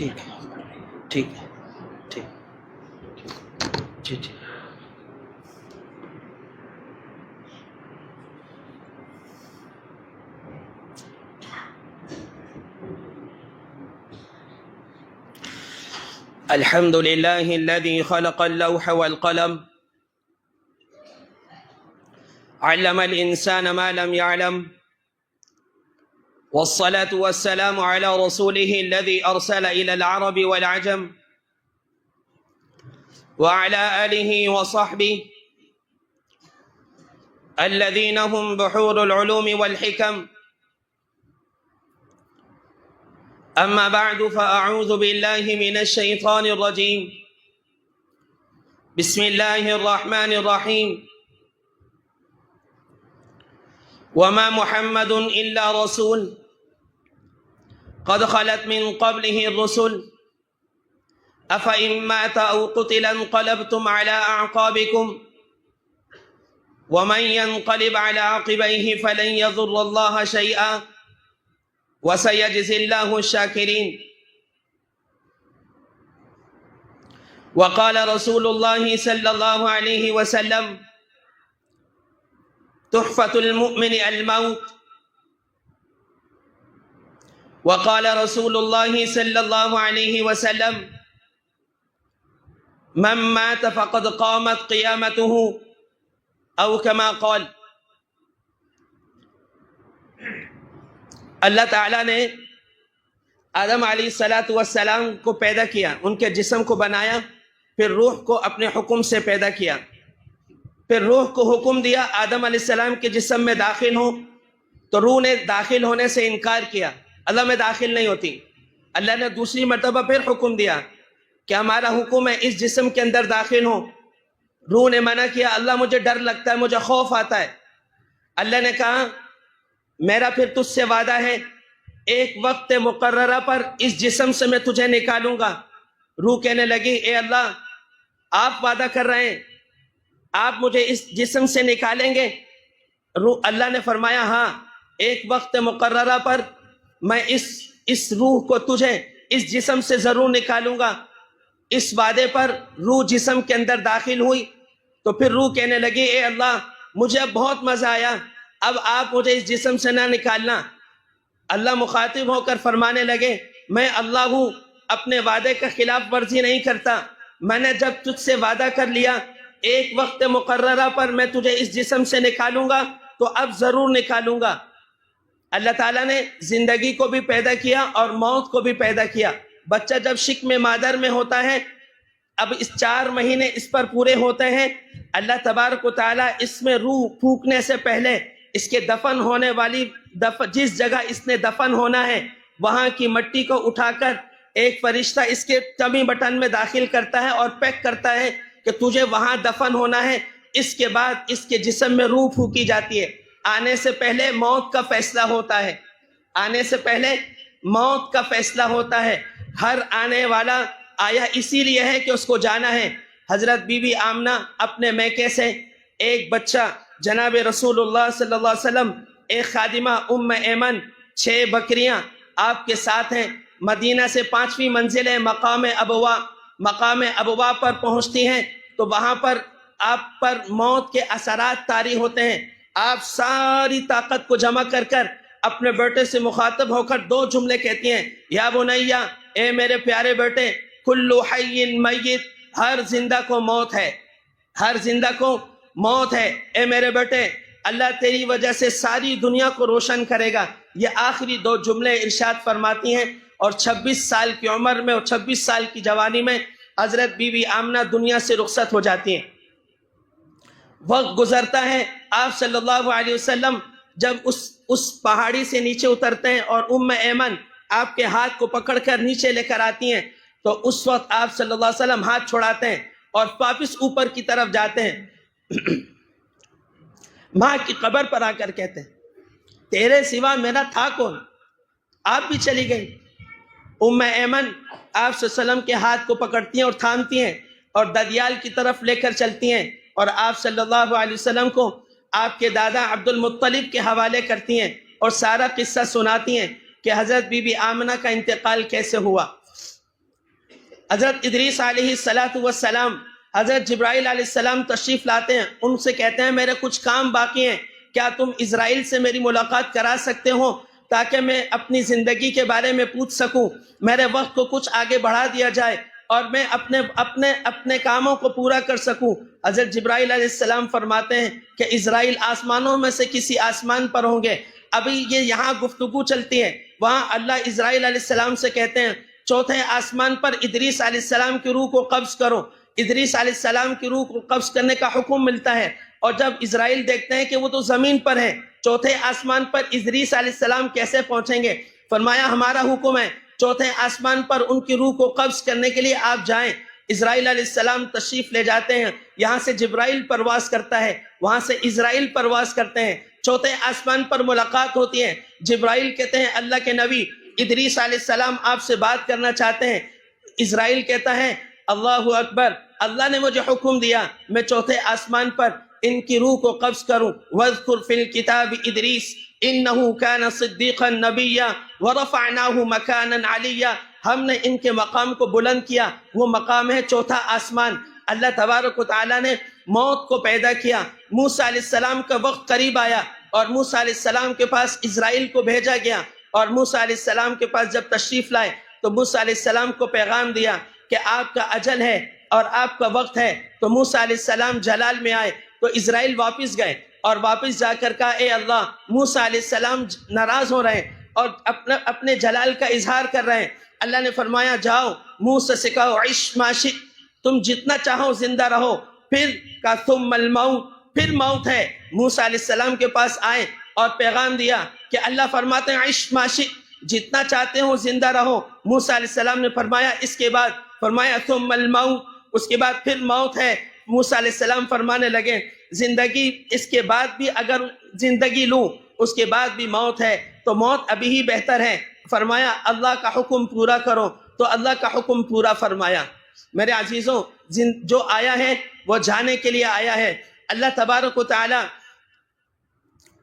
ٹھیک ہے ٹھیک ہے ٹھیک جی جی الحمد لله الذي خلق اللوح والقلم علم الإنسان ما لم يعلم والصلاة والسلام على رسوله الذي أرسل إلى العرب والعجم وعلى آله وصحبه الذين هم بحور العلوم والحكم أما بعد فأعوذ بالله من الشيطان الرجيم بسم الله الرحمن الرحيم وما محمد إلا رسول قد خلت من قبله الرسل أفإن مات أو قتل انقلبتم على أعقابكم ومن ينقلب على عقبيه فلن يضر الله شيئا وسيجزي الله الشاكرين وقال رسول الله صلى الله عليه وسلم تحفة المؤمن الموت وقال رسول الله صلى الله عليه وسلم من مات فقد قامت قيامته أو كما قال. اللہ تعالیٰ نے آدم علیہ السلام کو پیدا کیا، ان کے جسم کو بنایا، پھر روح کو اپنے حکم سے پیدا کیا، پھر روح کو حکم دیا آدم علیہ السلام کے جسم میں داخل ہو، تو روح نے داخل ہونے سے انکار کیا، اللہ میں داخل نہیں ہوتی. اللہ نے دوسری مرتبہ پھر حکم دیا کہ ہمارا حکم ہے اس جسم کے اندر داخل ہو. روح نے منع کیا، اللہ مجھے ڈر لگتا ہے، مجھے خوف آتا ہے. اللہ نے کہا میرا پھر تجھ سے وعدہ ہے، ایک وقت مقررہ پر اس جسم سے میں تجھے نکالوں گا. روح کہنے لگی اے اللہ آپ وعدہ کر رہے ہیں، آپ مجھے اس جسم سے نکالیں گے؟ اللہ نے فرمایا ہاں، ایک وقت مقررہ پر میں اس روح کو تجھے اس جسم سے ضرور نکالوں گا. اس وعدے پر روح جسم کے اندر داخل ہوئی تو پھر روح کہنے لگی اے اللہ مجھے اب بہت مزہ آیا، اب آپ مجھے اس جسم سے نہ نکالنا. اللہ مخاطب ہو کر فرمانے لگے میں اللہ ہوں، اپنے وعدے کا خلاف ورزی نہیں کرتا. میں نے جب تجھ سے وعدہ کر لیا ایک وقت مقررہ پر میں تجھے اس جسم سے نکالوں گا تو اب ضرور نکالوں گا. اللہ تعالیٰ نے زندگی کو بھی پیدا کیا اور موت کو بھی پیدا کیا. بچہ جب شکم مادر میں ہوتا ہے، اب اس 4 مہینے اس پر پورے ہوتے ہیں، اللہ تبارک و تعالیٰ اس میں روح پھونکنے سے پہلے اس کے دفن ہونے والی جس جگہ اس نے دفن ہونا ہے وہاں کی مٹی کو اٹھا کر ایک فرشتہ اس کے ٹمی بٹن میں داخل کرتا ہے اور پیک کرتا ہے کہ تجھے وہاں دفن ہونا ہے. اس کے بعد اس کے جسم میں روح پھونکی جاتی ہے. آنے سے پہلے موت کا فیصلہ ہوتا ہے، آنے سے پہلے موت کا فیصلہ ہوتا ہے. ہر آنے والا آیا اسی لیے ہے کہ اس کو جانا ہے. حضرت بی بی آمنہ اپنے میکے سے ایک بچہ، جناب رسول اللہ صلی اللہ علیہ وسلم، ایک خادمہ ام ایمن، 6 بکریاں آپ کے ساتھ ہیں. مدینہ سے 5ویں منزل ہے مقام ابوا پر پہنچتی ہیں تو وہاں پر آپ پر موت کے اثرات طاری ہوتے ہیں. آپ ساری طاقت کو جمع کر کر اپنے بیٹے سے مخاطب ہو کر 2 جملے کہتی ہیں، یا بنیا، اے میرے پیارے بیٹے، کل حی میت، ہر زندہ کو موت ہے، ہر زندہ کو موت ہے. اے میرے بیٹے اللہ تیری وجہ سے ساری دنیا کو روشن کرے گا. یہ آخری 2 جملے ارشاد فرماتی ہیں اور 26 سال کی عمر میں اور 26 سال کی جوانی میں حضرت بی بی آمنہ دنیا سے رخصت ہو جاتی ہیں. وقت گزرتا ہے، آپ صلی اللہ علیہ وسلم جب اس پہاڑی سے نیچے اترتے ہیں اور ام ایمن آپ کے ہاتھ کو پکڑ کر نیچے لے کر آتی ہیں تو اس وقت آپ صلی اللہ علیہ وسلم ہاتھ چھوڑاتے ہیں اور واپس اوپر کی طرف جاتے ہیں. ماں کی قبر پر آ کر کہتے ہیں تیرے سوا میرا تھا کون، آپ بھی چلی گئی. ام ایمن آپ صلی اللہ علیہ وسلم کے ہاتھ کو پکڑتی ہیں اور تھامتی ہیں اور ددیال کی طرف لے کر چلتی ہیں اور آپ صلی اللہ علیہ وسلم کو آپ کے دادا عبد المطلب کے حوالے کرتی ہیں اور سارا قصہ سناتی ہیں کہ حضرت بی بی آمنہ کا انتقال کیسے ہوا. حضرت ادریس علیہ السلام حضرت جبرائیل علیہ السلام تشریف لاتے ہیں، ان سے کہتے ہیں میرے کچھ کام باقی ہیں، کیا تم اسرائیل سے میری ملاقات کرا سکتے ہو تاکہ میں اپنی زندگی کے بارے میں پوچھ سکوں، میرے وقت کو کچھ آگے بڑھا دیا جائے اور میں اپنے کاموں کو پورا کر سکوں۔ حضرت جبرائیل علیہ السلام فرماتے ہیں کہ اسرائیل آسمانوں میں سے کسی آسمان پر ہوں گے۔ ابھی یہ یہاں گفتگو چلتی ہے، وہاں اللہ اسرائیل علیہ السلام سے کہتے ہیں چوتھے آسمان پر ادریس علیہ السلام کی روح کو قبض کرو۔ ادریس علیہ السلام کی روح کو قبض کرنے کا حکم ملتا ہے، اور جب اسرائیل دیکھتے ہیں کہ وہ تو زمین پر ہے، چوتھے آسمان پر ادریس علیہ السلام کیسے پہنچیں گے؟ فرمایا ہمارا حکم ہے چوتھے آسمان پر ان کی روح کو قبض کرنے کے لیے آپ جائیں۔ اسرائیل علیہ السلام تشریف لے جاتے ہیں، یہاں سے جبرائیل پرواز کرتا ہے، وہاں سے اسرائیل پرواز کرتے ہیں، چوتھے آسمان پر ملاقات ہوتی ہے۔ جبرائیل کہتے ہیں اللہ کے نبی ادریس علیہ السلام آپ سے بات کرنا چاہتے ہیں۔ اسرائیل کہتا ہے اللہ اکبر، اللہ نے مجھے حکم دیا میں چوتھے آسمان پر ان کی روح کو قبض کروں۔ وَاذْكُرْ فِي الْكِتَابِ إِدْرِيسَ إِنَّهُ كَانَ صِدِّيقًا نَبِيًّا وَرَفَعْنَاهُ مَكَانًا عَلِيًّا، ہم نے ان کے مقام کو بلند کیا، وہ مقام ہے چوتھا آسمان۔ اللہ تبارک و تعالیٰ نے موت کو پیدا کیا، موسیٰ علیہ السلام کا وقت قریب آیا اور موسیٰ علیہ السلام کے پاس اسرائیل کو بھیجا گیا، اور موسیٰ علیہ السلام کے پاس جب تشریف لائے تو موسیٰ علیہ السلام کو پیغام دیا کہ آپ کا اجل ہے اور آپ کا وقت ہے۔ تو موسیٰ علیہ السلام جلال میں آئے تو اسرائیل واپس گئے اور واپس جا کر کہا اے اللہ، موسیٰ علیہ السلام ناراض ہو رہے ہیں اور اپنے جلال کا اظہار کر رہے ہیں۔ اللہ نے فرمایا جاؤ موسیٰ سے کہو عش ما شئت، تم جتنا چاہو زندہ رہو۔ پھر کہا ثم الموت، پھر موت ہے۔ موسیٰ علیہ السلام کے پاس آئے اور پیغام دیا کہ اللہ فرماتے ہیں عش ما شئت، جتنا چاہتے ہو زندہ رہو۔ موسیٰ علیہ السلام نے فرمایا اس کے بعد، فرمایا ثم الموت، اس کے بعد پھر موت ہے۔ موسیٰ علیہ السلام فرمانے لگے زندگی اس کے بعد بھی اگر زندگی لوں اس کے بعد بھی موت ہے تو موت ابھی ہی بہتر ہے۔ فرمایا اللہ کا حکم پورا کرو، تو اللہ کا حکم پورا فرمایا۔ میرے عزیزوں، جو آیا ہے وہ جانے کے لیے آیا ہے۔ اللہ تبارک و تعالی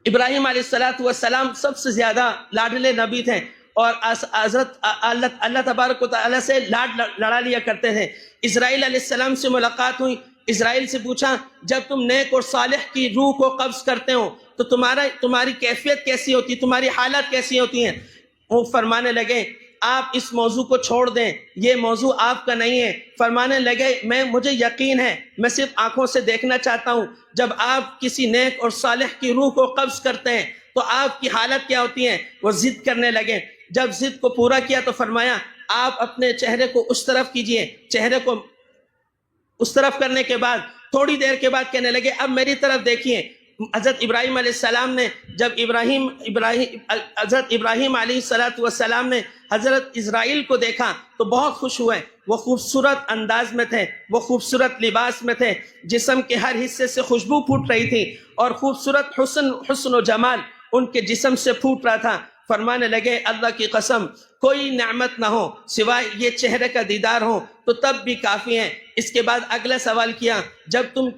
ابراہیم علیہ السلام سب سے زیادہ لاڈلے نبی تھے اور حضرت اللہ تبارک و تعالیٰ سے لاڈ لڑا لیا کرتے تھے۔ اسرائیل علیہ السلام سے ملاقات ہوئی، اسرائیل سے پوچھا جب تم نیک اور صالح کی روح کو قبض کرتے ہو تو تمہاری کیفیت کیسی ہوتی، تمہاری حالت کیسی ہوتی ہیں؟ وہ فرمانے لگے آپ اس موضوع کو چھوڑ دیں، یہ موضوع آپ کا نہیں ہے۔ فرمانے لگے مجھے یقین ہے، میں صرف آنکھوں سے دیکھنا چاہتا ہوں جب آپ کسی نیک اور صالح کی روح کو قبض کرتے ہیں تو آپ کی حالت کیا ہوتی ہے۔ وہ ضد کرنے لگے، جب ضد کو پورا کیا تو فرمایا آپ اپنے چہرے کو اس طرف کیجئے۔ چہرے کو اس طرف کرنے کے بعد تھوڑی دیر کے بعد کہنے لگے اب میری طرف دیکھیے۔ حضرت ابراہیم علیہ السلام نے جب حضرت ابراہیم علیہ السلام نے حضرت اسرائیل کو دیکھا تو بہت خوش ہوئے۔ وہ خوبصورت انداز میں تھے، وہ خوبصورت لباس میں تھے، جسم کے ہر حصے سے خوشبو پھوٹ رہی تھی اور خوبصورت حسن و جمال ان کے جسم سے پھوٹ رہا تھا۔ فرمانے لگے اللہ کی قسم کوئی نعمت نہ ہو سوائے یہ چہرے کا دیدار ہو تو تب بھی کافی ہے۔ اس کے بعد اگلا سوال کیا جب تم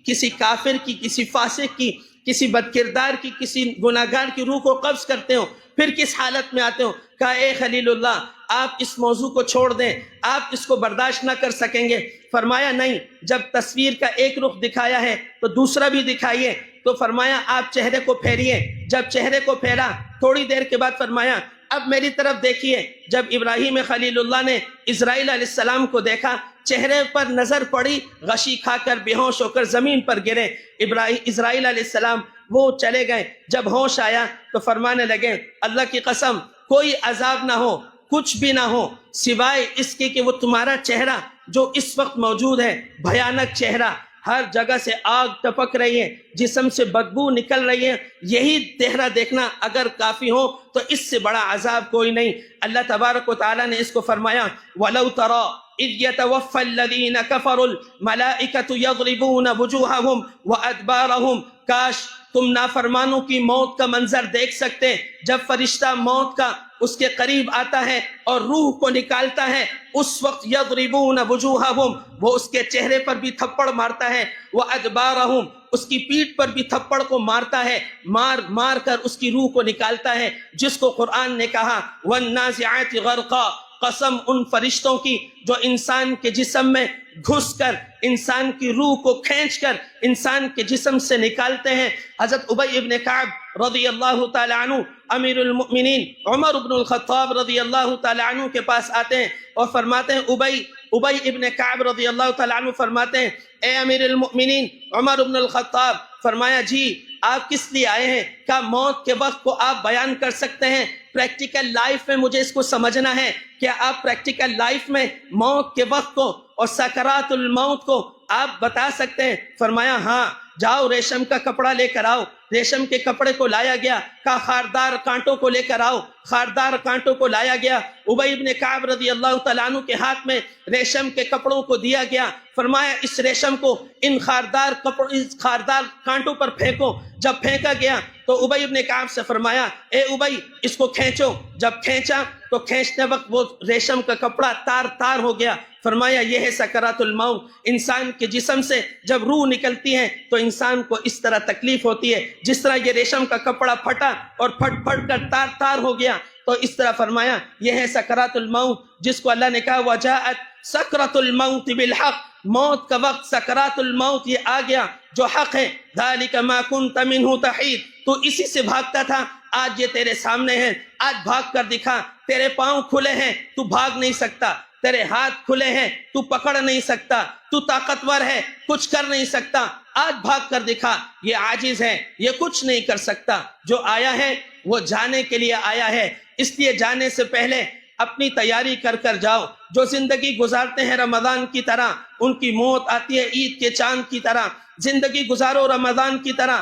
کسی کافر کی، کسی فاسق کی، کسی بدکردار کی، کسی گناہگار کی روح کو قبض کرتے ہو پھر کس حالت میں آتے ہو؟ کہا اے خلیل اللہ آپ اس موضوع کو چھوڑ دیں، آپ اس کو برداشت نہ کر سکیں گے۔ فرمایا نہیں، جب تصویر کا ایک رخ دکھایا ہے تو دوسرا بھی دکھائیے۔ تو فرمایا آپ چہرے کو پھیریے۔ جب چہرے کو پھیرا تھوڑی دیر کے بعد فرمایا اب میری طرف دیکھیے۔ جب ابراہیم خلیل اللہ نے اسرائیل علیہ السلام کو دیکھا، چہرے پر نظر پڑی، غشی کھا کر بے ہوش ہو کر زمین پر گرے۔ اسرائیل علیہ السلام وہ چلے گئے۔ جب ہوش آیا تو فرمانے لگے اللہ کی قسم کوئی عذاب نہ ہو، کچھ بھی نہ ہو سوائے اس کے کہ وہ تمہارا چہرہ جو اس وقت موجود ہے، بھیانک چہرہ، ہر جگہ سے آگ ٹپک رہی ہے، جسم سے بدبو نکل رہی ہے، یہی چہرہ دیکھنا اگر کافی ہو تو اس سے بڑا عذاب کوئی نہیں۔ اللہ تبارک و تعالیٰ نے اس کو فرمایا وَلَوْ تَرَى إِذْ يَتَوَفَّى الَّذِينَ كَفَرُوا الْمَلَائِكَةُ يَضْرِبُونَ وُجُوهَهُمْ وَأَدْبَارَهُمْ، کاش تم نافرمانوں کی موت کا منظر دیکھ سکتے جب فرشتہ موت کا اس کے قریب آتا ہے اور روح کو نکالتا ہے، اس وقت یضربون وجوہہم، وہ اس کے چہرے پر بھی تھپڑ مارتا ہے، وادبارہم، اس کی پیٹھ پر بھی تھپڑ کو مارتا ہے، مار کر اس کی روح کو نکالتا ہے، جس کو قرآن نے کہا والنازعات غرقا، قسم ان فرشتوں کی جو انسان کے جسم میں گھس کر انسان کی روح کو کھینچ کر انسان کے جسم سے نکالتے ہیں۔ حضرت ابی ابن کعب رضی اللہ تعالی عنہ امیر المؤمنین عمر بن الخطاب رضی اللہ تعالی عنہ کے پاس آتے ہیں اور فرماتے ہیں، ابی ابن کعب رضی اللہ تعالی عنہ فرماتے ہیں، اے امیر المؤمنین عمر بن الخطاب، فرمایا جی آپ کس لیے آئے ہیں؟ کیا موت کے وقت کو آپ بیان کر سکتے ہیں؟ پریکٹیکل لائف میں مجھے اس کو سمجھنا ہے، کیا آپ پریکٹیکل لائف میں موت کے وقت کو اور سکرات الموت کو آپ بتا سکتے ہیں؟ فرمایا ہاں، جاؤ ریشم کا کپڑا لے کر آؤ۔ ریشم کے کپڑے کو لایا گیا، کہا خاردار کانٹوں کو لے کر آؤ، خاردار کانٹوں کو لایا گیا۔ ابی ابن کعب رضی اللہ تعالیٰ عنہ کے ہاتھ میں ریشم کے کپڑوں کو دیا گیا، فرمایا اس ریشم کو ان خاردار کانٹوں پر پھینکو۔ جب پھینکا گیا تو ابی ابن کعب سے فرمایا، اے ابی اس کو کھینچو۔ جب کھینچا تو کھینچتے وقت وہ ریشم کا کپڑا تار تار ہو گیا۔ فرمایا یہ ہے سکرات الموت، انسان کے جسم سے جب روح نکلتی ہے تو انسان کو اس طرح تکلیف ہوتی ہے، جس طرح یہ ریشم کا کپڑا پھٹا اور پھٹ پھٹ کر تار تار ہو گیا، تو اس طرح فرمایا یہ ہے سکرات الموت، جس کو اللہ نے کہا وجاءت سکرۃ الموت بالحق، موت کا وقت سکرات الموت یہ آ گیا جو حق ہے۔ ذالک ما کنت منہ تحید، تو اسی سے بھاگتا تھا، آج یہ تیرے سامنے ہے، آج بھاگ کر دکھا۔ تیرے پاؤں کھلے ہیں، تو بھاگ نہیں سکتا، تیرے ہاتھ کھلے ہیں، تو پکڑ نہیں سکتا، تو طاقتور ہے، کچھ کر نہیں سکتا، آج بھاگ کر دکھا۔ یہ عاجز ہے، یہ کچھ نہیں کر سکتا، جو آیا ہے وہ جانے کے لیے آیا ہے، اس لیے جانے سے پہلے اپنی تیاری کر کر جاؤ۔ جو زندگی گزارتے ہیں رمضان کی طرح، ان کی موت آتی ہے عید کے چاند کی طرح۔ زندگی گزارو رمضان کی طرح،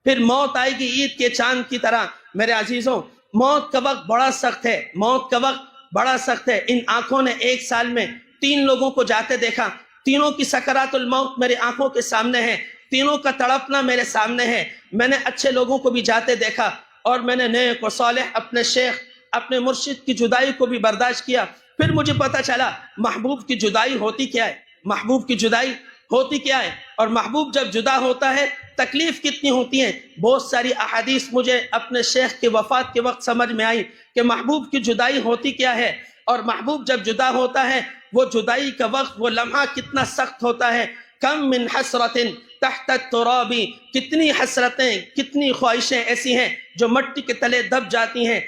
پھر موت آئے گی عید کے چاند کی طرح۔ میرے عزیزوں، موت کا وقت بڑا سخت ہے، موت کا وقت بڑا سخت ہے۔ ان آنکھوں نے ایک سال میں 3 لوگوں کو جاتے دیکھا، تینوں کی سکرات الموت میری آنکھوں کے سامنے ہے، تینوں کا تڑپنا میرے سامنے ہے۔ میں نے اچھے لوگوں کو بھی جاتے دیکھا، اور میں نے نیک و صالح اپنے شیخ اپنے مرشد کی جدائی کو بھی برداشت کیا۔ پھر مجھے پتا چلا محبوب کی جدائی ہوتی کیا ہے، محبوب کی جدائی ہوتی کیا ہے، اور محبوب جب جدا ہوتا ہے تکلیف کتنی ہوتی ہے۔ بہت ساری احادیث مجھے اپنے شیخ کے وفات کے وقت سمجھ میں آئی کہ محبوب کی جدائی ہوتی کیا ہے، اور محبوب جب جدا ہوتا ہے وہ جدائی کا وقت، وہ لمحہ کتنا سخت ہوتا ہے۔ کم من حسرت تحت التراب، کتنی حسرتیں، کتنی خواہشیں ایسی ہیں جو مٹی کے تلے دب جاتی ہیں۔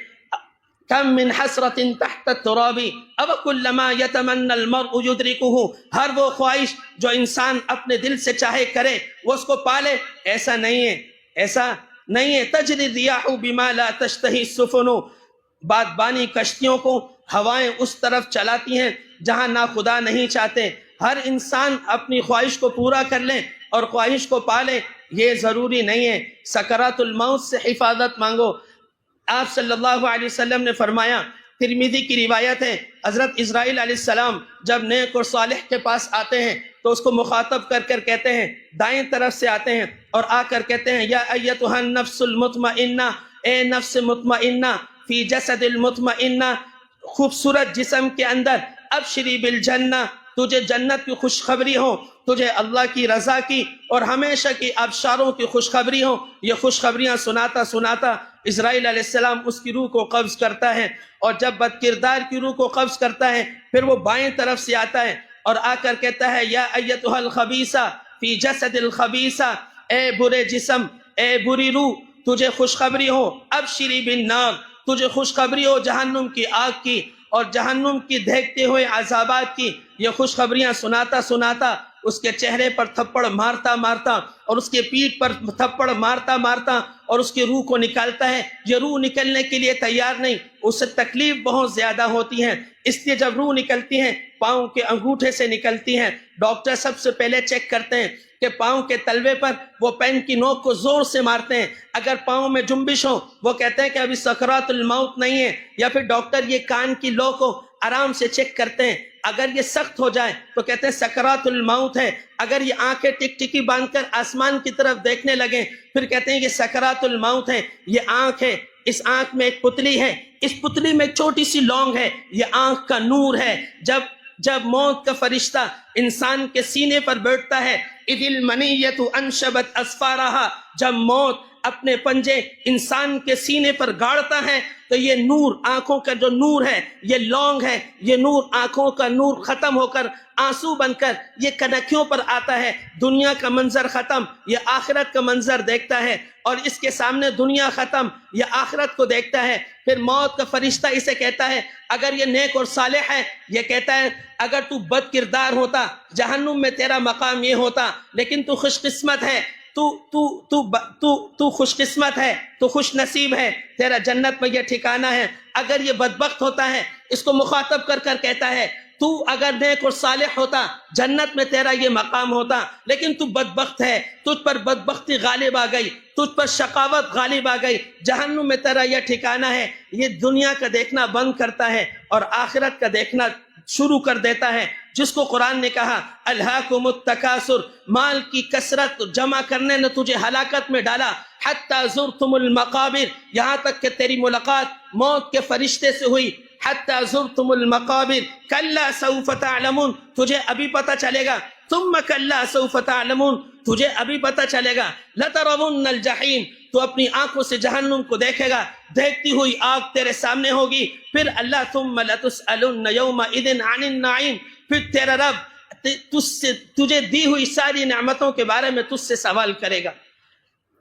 کم من حسرت تحت التراب او کلما یتمنى المرء یدرکہ، ہر وہ خواہش جو انسان اپنے دل سے چاہے کرے وہ اس کو پالے، ایسا نہیں ہے، ایسا نہیں ہے۔ تجری الریاح بما لا تشتہی السفن، بادبانی کشتیوں کو ہوائیں اس طرف چلاتی ہیں جہاں نہ خدا نہیں چاہتے۔ ہر انسان اپنی خواہش کو پورا کر لے اور خواہش کو پالے، یہ ضروری نہیں ہے۔ سکرات الموت سے حفاظت مانگو۔ آپ صلی اللہ علیہ وسلم نے فرمایا، ترمذی کی روایت ہے، حضرت اسرائیل علیہ السلام جب نیک اور صالح کے پاس آتے ہیں تو اس کو مخاطب کر کر کہتے ہیں، دائیں طرف سے آتے ہیں اور آ کر کہتے ہیں، یا ایتھا النفس المطمئنہ، اے نفس مطمئنہ، فی جسد المطمئنہ، خوبصورت جسم کے اندر، ابشری بالجنہ، تجھے جنت کی خوشخبری ہو، تجھے اللہ کی رضا کی اور ہمیشہ کی ابشاروں کی خوشخبری ہو۔ یہ خوشخبریاں سناتا سناتا اسرائیل علیہ السلام اس کی روح کو قبض کرتا ہے، اور جب بد کردار کی روح کو قبض کرتا ہے پھر وہ بائیں طرف سے آتا ہے اور آ کر کہتا ہے، یا ایتھا الخبیثہ فی جسد الخبیثہ، اے برے جسم، اے بری روح، تجھے خوشخبری ہو، ابشری بالنار، تجھے خوشخبری ہو جہنم کی آگ کی اور جہنم کی دہکتے ہوئے عذابات کی۔ یہ خوشخبریاں سناتا سناتا اس کے چہرے پر تھپڑ مارتا مارتا اور اس کے پیٹھ پر تھپڑ مارتا مارتا اور اس کی روح کو نکالتا ہے۔ یہ روح نکلنے کے لیے تیار نہیں، اس سے تکلیف بہت زیادہ ہوتی ہے، اس لیے جب روح نکلتی ہے پاؤں کے انگوٹھے سے نکلتی ہے۔ ڈاکٹر سب سے پہلے چیک کرتے ہیں کہ پاؤں کے تلوے پر وہ پین کی نوک کو زور سے مارتے ہیں، اگر پاؤں میں جنبش ہو وہ کہتے ہیں کہ ابھی سکرات الموت نہیں ہے، یا پھر ڈاکٹر یہ کان کی لو کو آرام سے چیک کرتے ہیں، اگر یہ سخت ہو جائے تو کہتے ہیں سکرات الموت ہے، اگر یہ آنکھیں ٹک ٹکی باندھ کر آسمان کی طرف دیکھنے لگیں پھر کہتے ہیں یہ سکرات الموت ہے۔ یہ آنکھ ہے، اس آنکھ میں ایک پتلی ہے، اس پتلی میں ایک چھوٹی سی لونگ ہے، یہ آنکھ کا نور ہے۔ جب موت کا فرشتہ انسان کے سینے پر بیٹھتا ہے، اذ المنیۃ انشبت اسفارہا، جب موت اپنے پنجے انسان کے سینے پر گاڑتا ہے تو یہ نور، آنکھوں کا جو نور ہے، یہ لونگ ہے، یہ نور، آنکھوں کا نور ختم ہو کر آنسو بن کر یہ کنکھیوں پر آتا ہے۔ دنیا کا منظر ختم، یہ آخرت کا منظر دیکھتا ہے، اور اس کے سامنے دنیا ختم، یہ آخرت کو دیکھتا ہے۔ پھر موت کا فرشتہ اسے کہتا ہے اگر یہ نیک اور صالح ہے، یہ کہتا ہے اگر تو بد کردار ہوتا جہنم میں تیرا مقام یہ ہوتا، لیکن تو خوش قسمت ہے، تو خوش قسمت ہے، تو خوش نصیب ہے، تیرا جنت میں یہ ٹھکانہ ہے۔ اگر یہ بدبخت ہوتا ہے، اس کو مخاطب کر کر کہتا ہے تو اگر نیک اور صالح ہوتا جنت میں تیرا یہ مقام ہوتا، لیکن تو بدبخت ہے، تجھ پر بدبختی غالب آ گئی، تجھ پر شقاوت غالب آ گئی، جہنم میں تیرا یہ ٹھکانہ ہے۔ یہ دنیا کا دیکھنا بند کرتا ہے اور آخرت کا دیکھنا شروع کر دیتا ہے، جس کو قرآن نے کہا الہاکم التکاثر، مال کی کثرت جمع کرنے نے تجھے ہلاکت میں ڈالا، حتی زرتم المقابر، یہاں تک کہ تیری ملاقات موت کے فرشتے سے ہوئی، حتی زرتم المقابر کلا سوف تعلمون، تجھے ابھی پتہ چلے گا، ثم کلا سوف تعلمون، تجھے ابھی پتہ چلے گا، لترون الجحیم، تو اپنی آنکھوں سے جہنم کو دیکھے گا، دیکھتی ہوئی آگ تیرے سامنے ہوگی۔ پھر اللہ ثم لتسألن یومئذ عن النعیم، پھر تیرا رب تجھے دی ہوئی ساری نعمتوں کے بارے میں تجھ سے سوال کرے گا۔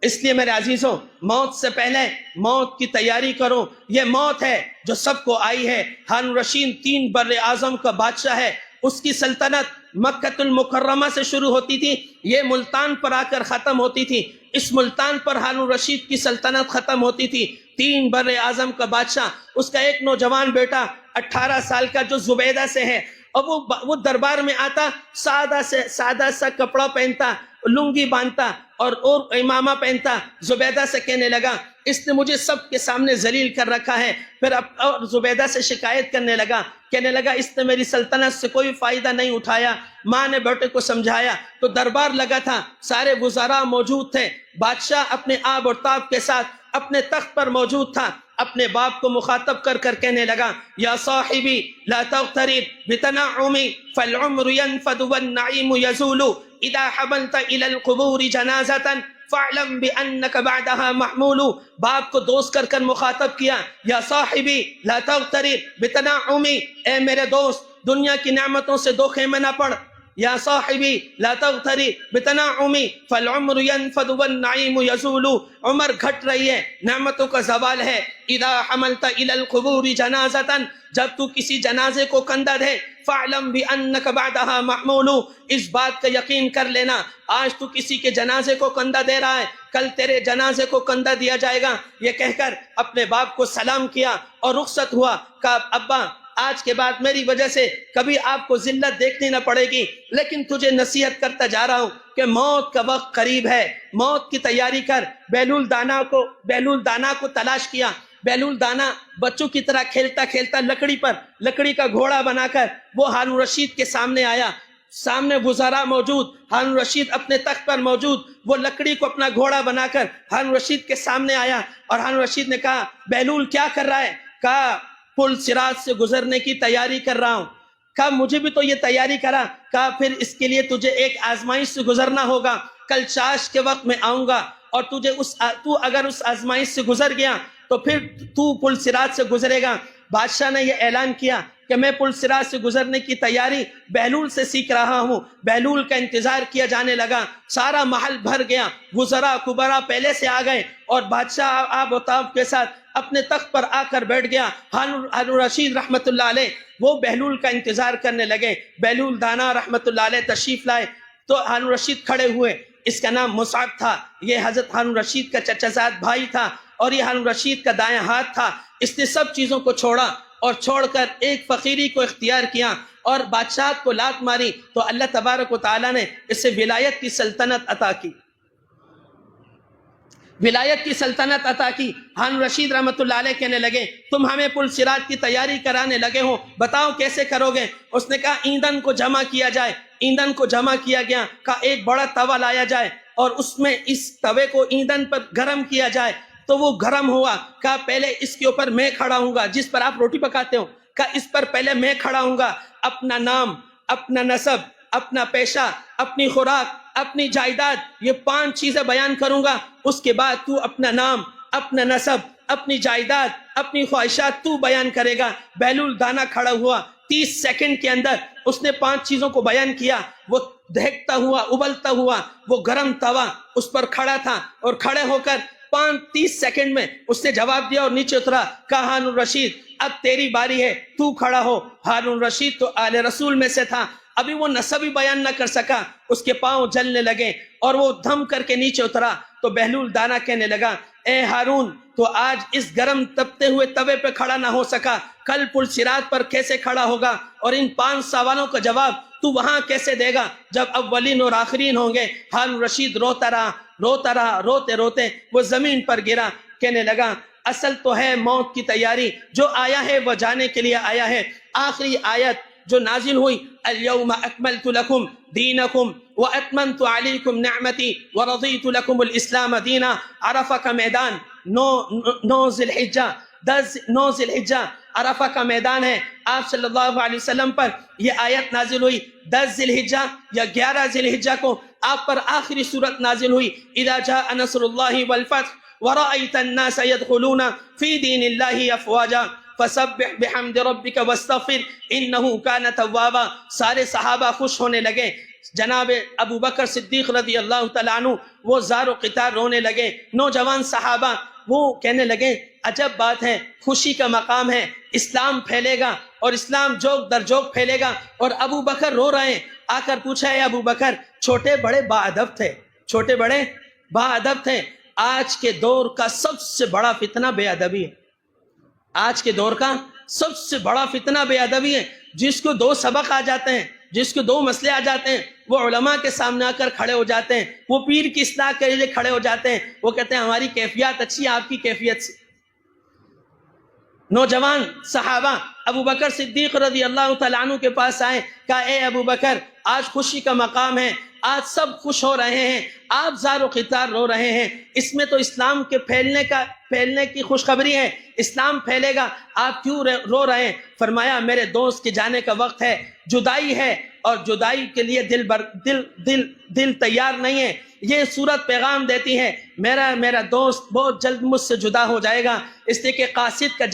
اس لیے میرے عزیزوں، موت سے پہلے موت کی تیاری کرو۔ یہ موت ہے جو سب کو آئی ہے۔ ہارون رشید 3 بر اعظم کا بادشاہ ہے، اس کی سلطنت مکہ المکرمہ سے شروع ہوتی تھی، یہ ملتان پر آ کر ختم ہوتی تھی۔ اس ملتان پر ہارون رشید کی سلطنت ختم ہوتی تھی۔ 3 بر اعظم کا بادشاہ، اس کا ایک نوجوان بیٹا 18 سال کا جو زبیدہ سے ہے، اور وہ دربار میں آتا، سادہ سا کپڑا پہنتا، لنگی باندھتا اور امامہ پہنتا، زبیدہ سے کہنے لگا اس نے مجھے سب کے سامنے ذلیل کر رکھا ہے۔ پھر اور زبیدہ سے شکایت کرنے لگا، کہنے لگا اس نے میری سلطنت سے کوئی فائدہ نہیں اٹھایا۔ ماں نے بیٹے کو سمجھایا تو دربار لگا تھا، سارے وزراء موجود تھے، بادشاہ اپنے آب اور تاب کے ساتھ اپنے تخت پر موجود تھا۔ اپنے باپ کو مخاطب کر کر کہنے لگا یا صاحبی لا تغترب بتنعمی فالعمر ينفد والنعیم یزول اذا حملت الى القبور جنازة فاعلم بانك بعدها محمول۔ باپ کو دوست کر کر مخاطب کیا یا صاحبی لا تغترب بتنعمی، اے میرے دوست دنیا کی نعمتوں سے دھوکے میں نہ پڑ، یا صاحبی لا تغترب بتنعمی فالعمر ينفد والنعیم یزول، عمر گھٹ رہی ہے، نعمتوں کا زوال ہے۔ اذا حملت الى القبور جنازة، جب تو کسی جنازے کو کندھا دے، فاعلم بانک بعدها محمول، اس بات کا یقین کر لینا آج تو کسی کے جنازے کو کندھا دے رہا ہے، کل تیرے جنازے کو کندھا دیا جائے گا۔ یہ کہہ کر اپنے باپ کو سلام کیا اور رخصت ہوا، کہا ابا آج کے بعد میری وجہ سے کبھی آپ کو ذلت دیکھنی نہ پڑے گی، لیکن تجھے نصیحت کرتا جا رہا ہوں کہ موت کا وقت قریب ہے، موت کی تیاری کر۔ بیلول دانا کو تلاش کیا۔ بیلول دانا بچوں کی طرح کھیلتا کھیلتا لکڑی کا گھوڑا بنا کر وہ ہارون رشید کے سامنے آیا۔ سامنے وزراء موجود، ہارون رشید اپنے تخت پر موجود، وہ لکڑی کو اپنا گھوڑا بنا کر ہارون رشید کے سامنے آیا، اور ہارون رشید نے کہا بیلول کیا کر رہا ہے؟ کہا پل صراط سے گزرنے کی تیاری کر رہا ہوں۔ کہا مجھے بھی تو یہ تیاری کرا۔ کہا پھر اس کے لیے تجھے ایک آزمائش سے گزرنا ہوگا، کل چاش کے وقت میں آؤں گا، اور تو اگر اس آزمائش سے گزر گیا تو پھر تو پل صراط سے گزرے گا۔ بادشاہ نے یہ اعلان کیا کہ میں پل صراط سے گزرنے کی تیاری بہلول سے سیکھ رہا ہوں۔ بہلول کا انتظار کیا جانے لگا، سارا محل بھر گیا، وزراء کبراء پہلے سے آ گئے، اور بادشاہ آب و تاب کے ساتھ اپنے تخت پر آ کر بیٹھ گیا۔ ہارون رشید رحمت اللہ علیہ وہ بہلول کا انتظار کرنے لگے۔ بہلول دانا رحمت اللہ علیہ تشریف لائے تو ہارون رشید کھڑے ہوئے۔ اس کا نام مصعب تھا، یہ حضرت ہارون رشید کا چچا زاد بھائی تھا، اور یہ ہارون رشید کا دایاں ہاتھ تھا۔ اس نے سب چیزوں کو چھوڑا اور چھوڑ کر ایک فقیری کو اختیار کیا اور بادشاہت کو لات ماری، تو اللہ تبارک و تعالیٰ نے اسے ولایت کی سلطنت عطا کی۔ ولایت کی سلطنت عطا کی۔ ہارون رشید رحمت اللہ علیہ کہنے لگے تم ہمیں پل صراط کی تیاری کرانے لگے ہو، بتاؤ کیسے کرو گے؟ اس نے کہا ایندھن کو جمع کیا جائے۔ ایندھن کو جمع کیا گیا، کہا ایک بڑا توا لایا جائے اور اس میں اس توے کو ایندھن پر گرم کیا جائے۔ تو وہ گرم ہوا، کہا پہلے اس کے اوپر میں کھڑا ہوں گا، جس پر آپ روٹی پکاتے ہو، کہا اس پر پہلے میں کھڑا ہوں گا، اپنا نام، اپنا نسب، اپنا پیشہ، اپنی خوراک، اپنی جائیداد، یہ 5 چیزیں بیان کروں گا، اس کے بعد تو اپنا نام، اپنا نسب، اپنی جائیداد، اپنی خواہشات تو بیان کرے گا۔ بہلول دانا کھڑا ہوا، 30 سیکنڈ کے اندر اس نے 5 چیزوں کو بیان کیا۔ وہ دہکتا ہوا، ابلتا ہوا وہ گرم توا اس پر کھڑا تھا، اور کھڑے ہو کر 30 سیکنڈ میں اس نے جواب دیا اور نیچے اترا۔ کہا ہارون الرشید اب تیری باری ہے، تو کھڑا ہو۔ ہارون الرشید تو آل رسول میں سے تھا، ابھی وہ نسب ہی بیان نہ کر سکا، اس کے پاؤں جلنے لگے اور وہ دھم کر کے نیچے اترا۔ تو بہلول دانا کہنے لگا، اے ہارون تو آج اس گرم تپتے ہوئے توے پہ کھڑا نہ ہو سکا، کل پل صراط پر کیسے کھڑا ہوگا؟ اور ان 5 سوالوں کا جواب تو وہاں کیسے دے گا جب اولین اور آخرین ہوں گے؟ ہارون رشید روتا رہا، روتا رہا، روتے روتے وہ زمین پر گرا، کہنے لگا اصل تو ہے موت کی تیاری، جو آیا ہے وہ جانے کے لیے آیا ہے۔ آخری آیت جو نازل ہوئی، اليوم اکملت لکم دینکم واتممت علیکم نعمتی ورضیت لکم الاسلام دینا، عرفہ کا میدان، 9 ذی الحجہ، 9 ذی الحجہ عرفہ کا میدان ہے۔ آپ صلی اللہ علیہ وسلم پر یہ آیت نازل ہوئی 10 ذی الحجہ یا 11 ذی الحجہ کو آپ پر آخری صورت نازل ہوئی، اذا جاء نصر اللہ والفتح ورأیت الناس يدخلون فی دین اللہ افواجا فسبح بحمد ربک واستغفر انہ کان توابا۔ سارے صحابہ خوش ہونے لگے، جناب ابو بکر صدیق رضی اللہ تعالیٰ عنہ وہ زار و قطار رونے لگے، نوجوان صحابہ وہ کہنے لگے عجب بات ہے، خوشی کا مقام ہے، اسلام پھیلے گا اور اسلام جوک در جوک پھیلے گا، اور ابو بکر رو رہے ہیں۔ آ کر پوچھا ہے ابو بکر، چھوٹے بڑے باادب تھے، چھوٹے بڑے باادب تھے، آج کے دور کا سب سے بڑا فتنہ بے ادبی ہے، آج کے دور کا سب سے بڑا فتنہ بے ادبی ہے۔ جس کو 2 سبق آ جاتے ہیں، جس کو 2 مسئلے آ جاتے ہیں، وہ علماء کے سامنے آ کر کھڑے ہو جاتے ہیں، وہ پیر کی اصلاح کے لیے کھڑے ہو جاتے ہیں، وہ کہتے ہیں ہماری کیفیت اچھی ہے آپ کی کیفیت سے۔ نوجوان صحابہ ابو بکر صدیق رضی اللہ تعالیٰ عنہ کے پاس آئے، کہا اے ابو بکر آج خوشی کا مقام ہے، آج سب خوش ہو رہے ہیں، آپ زار و قطار رو رہے ہیں، اس میں تو اسلام کے پھیلنے کی خوشخبری ہے، اسلام پھیلے گا، آپ کیوں رو رہے ہیں؟ فرمایا میرے دوست کے جانے کا وقت ہے، جدائی ہے، اور جدائی کے لیے دل تیار نہیں ہے۔ یہ صورت پیغام دیتی ہے میرا دوست بہت جلد مجھ سے جدا ہو جائے گا، اس لیے کہ قاصد کا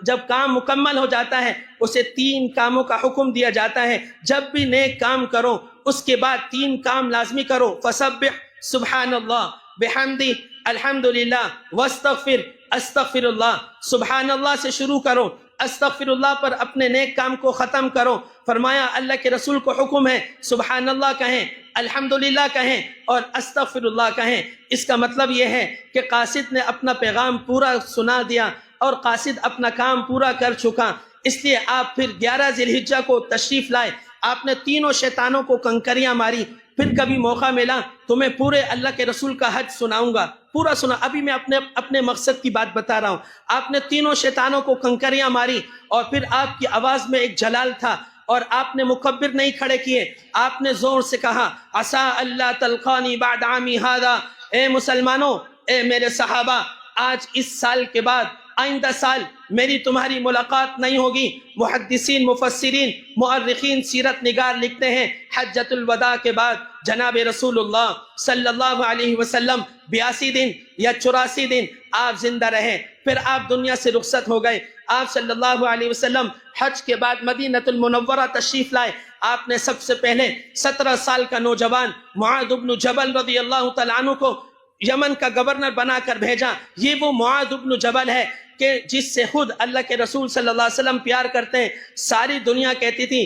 جب کام مکمل ہو جاتا ہے اسے 3 کاموں کا حکم دیا جاتا ہے، جب بھی نیک کام کرو اس کے بعد 3 کام لازمی کرو، فسبح سبحان اللہ بحمدی الحمدللہ واستغفر استغفر اللہ۔ سبحان اللہ سے شروع کرو، استغفر اللہ پر اپنے نیک کام کو ختم کرو۔ فرمایا اللہ کے رسول کو حکم ہے سبحان اللہ کہیں، الحمدللہ کہیں اور استغفر اللہ کہیں۔ اس کا مطلب یہ ہے کہ قاصد نے اپنا پیغام پورا سنا دیا اور قاصد اپنا کام پورا کر چکا، اس لیے آپ پھر 11 ذی الحجہ کو تشریف لائے، آپ نے تینوں شیطانوں کو کنکریاں ماری۔ پھر کبھی موقع ملا تو میں پورے اللہ کے رسول کا حج سناؤں گا، پورا سنا، ابھی میں اپنے مقصد کی بات بتا رہا ہوں۔ آپ نے تینوں شیطانوں کو کنکریاں ماری اور پھر آپ کی آواز میں ایک جلال تھا اور آپ نے مکبر نہیں کھڑے کیے، آپ نے زور سے کہا عسیٰ اللہ تلقانی بعد عامی ھذا، اے مسلمانوں، اے میرے صحابہ، آج اس سال کے بعد آئندہ سال میری تمہاری ملاقات نہیں ہوگی۔ محدثین، مفسرین، مؤرخین، سیرت نگار لکھتے ہیں حجۃ الوداع کے بعد جناب رسول اللہ صلی اللہ علیہ وسلم 82 دن یا 84 دن آپ زندہ رہے، پھر آپ دنیا سے رخصت ہو گئے۔ آپ صلی اللہ علیہ وسلم حج کے بعد مدینۃ المنورہ تشریف لائے۔ آپ نے سب سے پہلے 17 سال کا نوجوان معاذ بن جبل رضی اللہ تعالیٰ عنہ کو یمن کا گورنر بنا کر بھیجا۔ یہ وہ معاذ بن جبل ہے کہ جس سے خود اللہ کے رسول صلی اللہ علیہ وسلم پیار کرتے ہیں۔ ساری دنیا کہتی تھی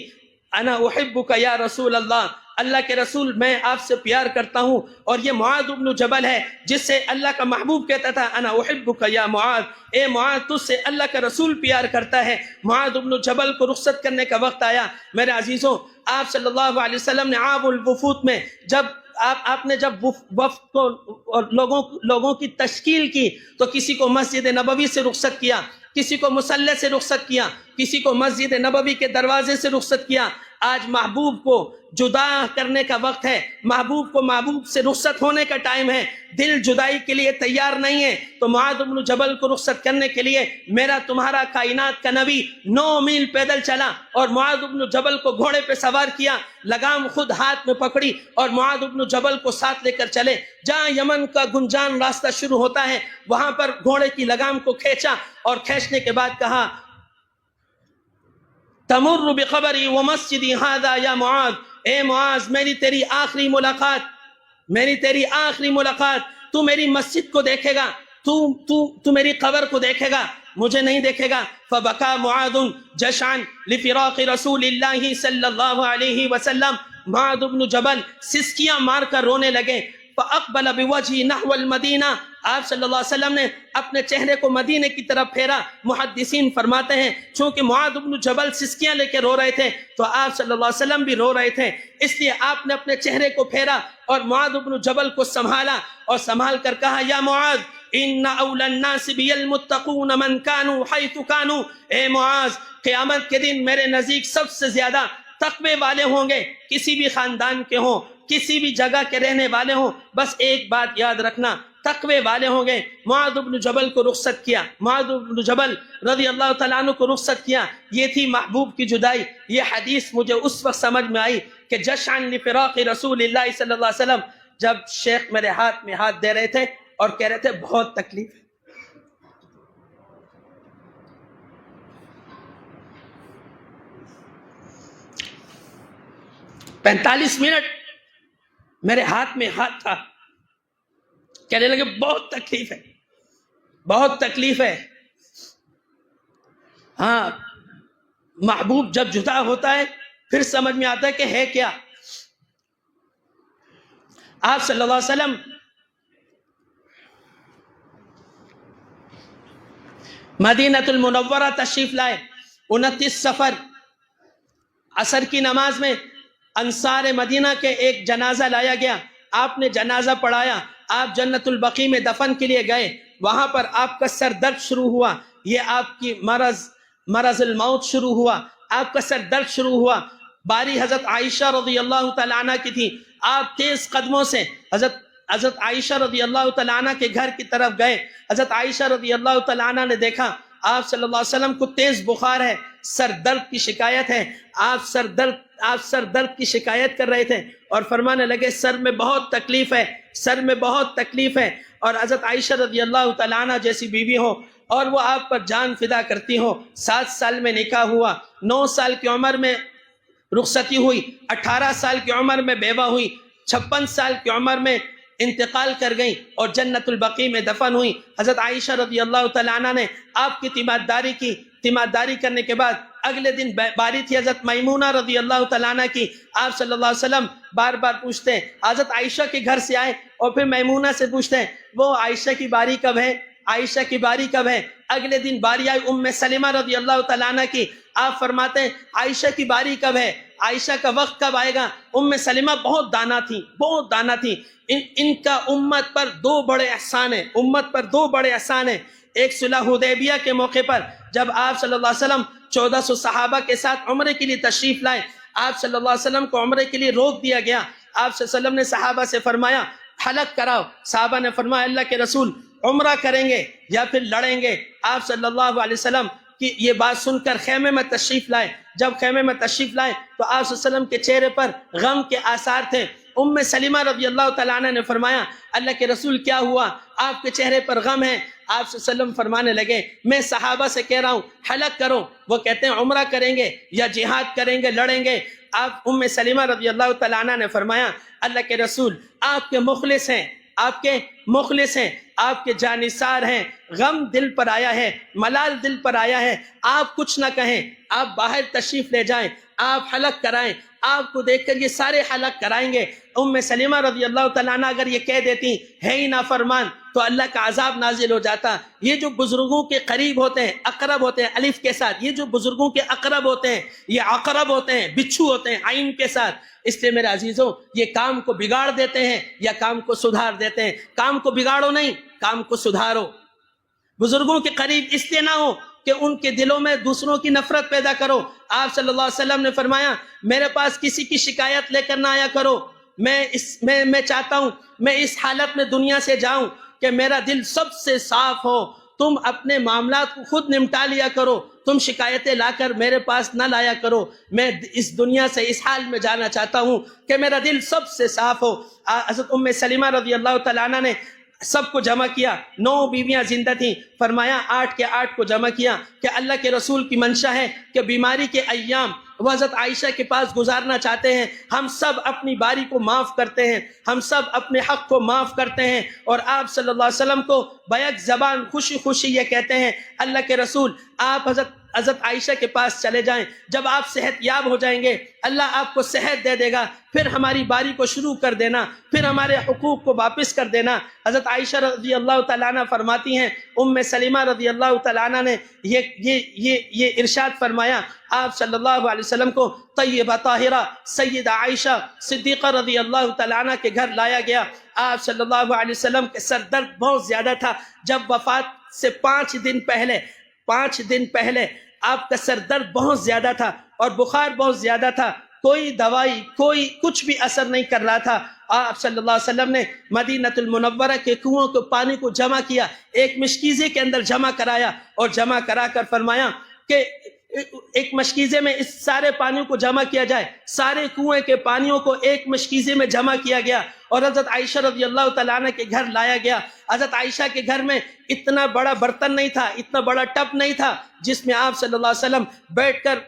انا احبک یا رسول اللہ، اللہ کے رسول میں آپ سے پیار کرتا ہوں، اور یہ معاذ بن جبل ہے جس سے اللہ کا محبوب کہتا تھا انا احبک یا معاذ، اے معاذ تجھ سے اللہ کا رسول پیار کرتا ہے۔ معاذ بن جبل کو رخصت کرنے کا وقت آیا۔ میرے عزیزوں، آپ صلی اللہ علیہ وسلم نے عام الوفود میں جب آپ نے جب وفد کو اور لوگوں کی تشکیل کی تو کسی کو مسجد نبوی سے رخصت کیا، کسی کو مصلی سے رخصت کیا، کسی کو مسجد نبوی کے دروازے سے رخصت کیا۔ آج محبوب کو جدا کرنے کا وقت ہے، محبوب کو محبوب سے رخصت ہونے کا ٹائم ہے، دل جدائی کے لیے تیار نہیں ہے، تو معاذ بن جبل کو رخصت کرنے کے لیے میرا تمہارا کائنات کا نبی 9 میل پیدل چلا اور معاذ بن جبل کو گھوڑے پہ سوار کیا، لگام خود ہاتھ میں پکڑی اور معاذ بن جبل کو ساتھ لے کر چلے، جہاں یمن کا گنجان راستہ شروع ہوتا ہے وہاں پر گھوڑے کی لگام کو کھینچا اور کھینچنے کے بعد کہا تمر بقبری ومسجدی ھذا یا معاذ، اے معاذ میری تیری آخری ملاقات، تو میری مسجد کو دیکھے گا، تو میری قبر کو دیکھے گا، مجھے نہیں دیکھے گا۔ فبکا معاذ جشعا لفراق رسول اللہ صلی اللہ علیہ وسلم، معاذ بن جبل سسکیاں مار کر رونے لگے۔ فاقبل بوجهه نحو المدینہ، آپ صلی اللہ علیہ وسلم نے اپنے چہرے کو مدینے کی طرف پھیرا۔ محدثین فرماتے ہیں چونکہ معاذ بن جبل سسکیاں لے کے رو رہے تھے تو آپ صلی اللہ علیہ وسلم بھی رو رہے تھے، اس لیے آپ نے اپنے چہرے کو پھیرا اور معاذ بن جبل کو سنبھالا اور سنبھال کر کہا یا معاذ ان اولی الناس بی المتقون من کانوا حیث کانوا، اے معاذ قیامت کے دن میرے نزدیک سب سے زیادہ تقوی والے ہوں گے، کسی بھی خاندان کے ہوں، کسی بھی جگہ کے رہنے والے ہوں، بس ایک بات یاد رکھنا تقوی والے ہوں گے۔ معاذ بن جبل کو رخصت کیا، معاذ بن جبل رضی اللہ تعالیٰ عنہ کو رخصت کیا، یہ تھی محبوب کی جدائی۔ یہ حدیث مجھے اس وقت سمجھ میں آئی کہ جشعا لفراق رسول اللہ صلی اللہ علیہ وسلم، جب شیخ میرے ہاتھ میں ہاتھ دے رہے تھے اور کہہ رہے تھے بہت تکلیف ہے، 45 منٹ میرے ہاتھ میں ہاتھ تھا، کہنے لگے بہت تکلیف ہے، بہت تکلیف ہے۔ ہاں، محبوب جب جدا ہوتا ہے پھر سمجھ میں آتا ہے کہ ہے کیا۔ آپ صلی اللہ علیہ وسلم مدینہ المنورہ تشریف لائے، 29 صفر عصر کی نماز میں انصار مدینہ کے ایک جنازہ لایا گیا، آپ نے جنازہ پڑھایا، آپ جنت البقیع میں دفن کے لیے گئے، وہاں پر آپ کا سر درد شروع ہوا، یہ آپ کی مرض الموت شروع ہوا، آپ کا سر درد شروع ہوا۔ باری حضرت عائشہ رضی اللہ تعالیٰ عنہ کی تھی، آپ تیز قدموں سے حضرت عائشہ رضی اللہ تعالیٰ عنہ کے گھر کی طرف گئے۔ حضرت عائشہ رضی اللہ تعالیٰ عنہ نے دیکھا آپ صلی اللہ علیہ وسلم کو تیز بخار ہے، سر درد کی شکایت ہے، آپ سر درد کی شکایت کر رہے تھے اور فرمانے لگے سر میں بہت تکلیف ہے، سر میں بہت تکلیف ہے۔ اور حضرت عائشہ رضی اللہ تعالیٰ عنہ جیسی بیوی ہو اور وہ آپ پر جان فدا کرتی ہو، 7 سال میں نکاح ہوا، 9 سال کی عمر میں رخصتی ہوئی، 18 سال کی عمر میں بیوہ ہوئی، 56 سال کی عمر میں انتقال کر گئی اور جنت البقیع میں دفن ہوئی۔ حضرت عائشہ رضی اللہ تعالیٰ عنہ نے آپ کی تیمارداری کی، تیمارداری کرنے کے بعد اگلے دن باری تھی حضرت میمونہ رضی اللہ تعالیٰ عنہ کی، آپ صلی اللہ علیہ وسلم بار بار پوچھتے ہیں، حضرت عائشہ کے گھر سے آئے اور پھر میمونہ سے پوچھتے ہیں وہ عائشہ کی باری کب ہے، عائشہ کی باری کب ہے۔ اگلے دن باری آئی ام سلمہ رضی اللہ تعالیٰ عنہ کی، آپ فرماتے ہیں عائشہ کی باری کب ہے، عائشہ کا وقت کب آئے گا۔ ام سلمہ بہت دانا تھی، بہت دانا تھی۔ ان کا امت پر 2 بڑے احسان ہیں، امت پر 2 بڑے احسان ہیں۔ ایک صلح حدیبیہ کے موقع پر جب آپ صلی اللہ علیہ وسلم 1400 صحابہ کے ساتھ عمرے کے لیے تشریف لائے، آپ صلی اللہ علیہ وسلم کو عمرے کے لیے روک دیا گیا، آپ صلی اللہ علیہ وسلم نے صحابہ سے فرمایا حلق کراؤ، صحابہ نے فرمایا اللہ کے رسول عمرہ کریں گے یا پھر لڑیں گے۔ آپ صلی اللہ علیہ وسلم کی یہ بات سن کر خیمے میں تشریف لائے، جب خیمے میں تشریف لائے تو آپ صلی اللہ علیہ وسلم کے چہرے پر غم کے آثار تھے۔ ام سلمہ رضی اللہ تعالیٰ عنہ نے فرمایا اللہ کے رسول کیا ہوا، آپ کے چہرے پر غم ہے۔ آپ صلی اللہ علیہ وسلم فرمانے لگے میں صحابہ سے کہہ رہا ہوں حلق کرو، وہ کہتے ہیں عمرہ کریں گے یا جہاد کریں گے، لڑیں گے۔ آپ ام سلمہ رضی اللہ تعالیٰ عنہ نے فرمایا اللہ کے رسول آپ کے مخلص ہیں، آپ کے مخلص ہیں، آپ کے جانثار ہیں، غم دل پر آیا ہے، ملال دل پر آیا ہے، آپ کچھ نہ کہیں، آپ باہر تشریف لے جائیں، آپ حلق کرائیں، آپ کو دیکھ کر یہ سارے حلق کرائیں گے۔ ام سلمہ رضی اللہ تعالیٰ عنہ اگر یہ کہہ دیتی ہے ہی نافرمان تو اللہ کا عذاب نازل ہو جاتا۔ یہ جو بزرگوں کے قریب ہوتے ہیں، اقرب ہوتے ہیں الف کے ساتھ، یہ جو بزرگوں کے اقرب ہوتے ہیں یہ عقرب ہوتے ہیں، بچھو ہوتے ہیں عین کے ساتھ۔ اس لیے میرے عزیزوں یہ کام کو بگاڑ دیتے ہیں یا کام کو سدھار دیتے ہیں۔ کام کو بگاڑو نہیں، کام کو سدھارو۔ بزرگوں کے قریب اس لیے نہ ہو کہ ان کے دلوں میں دوسروں کی نفرت پیدا کرو۔ آپ صلی اللہ علیہ وسلم نے فرمایا میرے پاس کسی کی شکایت لے کر نہ آیا کرو، میں چاہتا ہوں میں اس حالت میں دنیا سے جاؤں کہ میرا دل سب سے صاف ہو۔ تم اپنے معاملات کو خود نمٹا لیا کرو، تم شکایتیں لا کر میرے پاس نہ لایا کرو۔ میں اس دنیا سے اس حال میں جانا چاہتا ہوں کہ میرا دل سب سے صاف ہو۔ حضرت ام سلمہ رضی اللہ تعالیٰ عنہ نے سب کو جمع کیا، 9 بیویاں زندہ تھیں، فرمایا 8 کے 8 کو جمع کیا کہ اللہ کے رسول کی منشا ہے کہ بیماری کے ایام وہ حضرت عائشہ کے پاس گزارنا چاہتے ہیں۔ ہم سب اپنی باری کو معاف کرتے ہیں، ہم سب اپنے حق کو معاف کرتے ہیں، اور آپ صلی اللہ علیہ وسلم کو بیک زبان خوشی خوشی یہ کہتے ہیں اللہ کے رسول آپ حضرت عائشہ کے پاس چلے جائیں، جب آپ صحت یاب ہو جائیں گے اللہ آپ کو صحت دے دے گا، پھر ہماری باری کو شروع کر دینا، پھر ہمارے حقوق کو واپس کر دینا۔ حضرت عائشہ رضی اللہ تعالیٰ عنہ فرماتی ہیں ام سلمہ رضی اللہ تعالیٰ عنہ نے یہ ارشاد فرمایا، آپ صلی اللہ علیہ وسلم کو طیبہ طاہرہ سیدہ عائشہ صدیقہ رضی اللہ تعالیٰ عنہ کے گھر لایا گیا۔ آپ صلی اللہ علیہ وسلم کے سر درد بہت زیادہ تھا، جب وفات سے 5 دن پہلے آپ کا سر درد بہت زیادہ تھا اور بخار بہت زیادہ تھا، کوئی دوائی کوئی کچھ بھی اثر نہیں کر رہا تھا۔ آپ صلی اللہ علیہ وسلم نے مدینہ المنورہ کے کنووں کے پانی کو جمع کیا، ایک مشکیزے کے اندر جمع کرایا، اور جمع کرا کر فرمایا کہ ایک مشکیزے میں اس سارے پانیوں کو جمع کیا جائے۔ سارے کنویں کے پانیوں کو ایک مشکیزے میں جمع کیا گیا اور حضرت عائشہ رضی اللہ تعالیٰ عنہ کے گھر لایا گیا۔ حضرت عائشہ کے گھر میں اتنا بڑا برتن نہیں تھا، اتنا بڑا ٹب نہیں تھا جس میں آپ صلی اللہ علیہ وسلم بیٹھ کر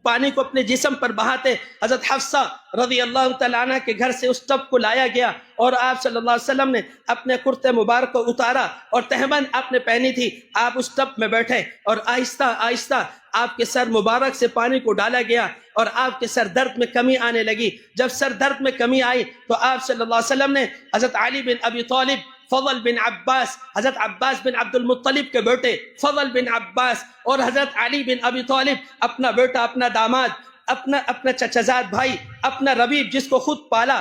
پانی کو اپنے جسم پر بہاتے۔ حضرت حفصہ رضی اللہ تعالیٰ عنہ کے گھر سے اس ٹب کو لایا گیا، اور آپ صلی اللہ علیہ وسلم نے اپنے کرتے مبارک کو اتارا اور تہبند آپ نے پہنی تھی، آپ اس ٹب میں بیٹھے اور آہستہ آہستہ آپ کے سر مبارک سے پانی کو ڈالا گیا اور آپ کے سر درد میں کمی آنے لگی۔ جب سر درد میں کمی آئی تو آپ صلی اللہ علیہ وسلم نے حضرت علی بن ابی طالب، فضل بن عباس، حضرت عباس بن عبد المطلب کے بیٹے فضل بن عباس، اور حضرت علی بن ابی طالب اپنا بیٹا، اپنا داماد، اپنا چچزاد بھائی، اپنا ربیب جس کو خود پالا،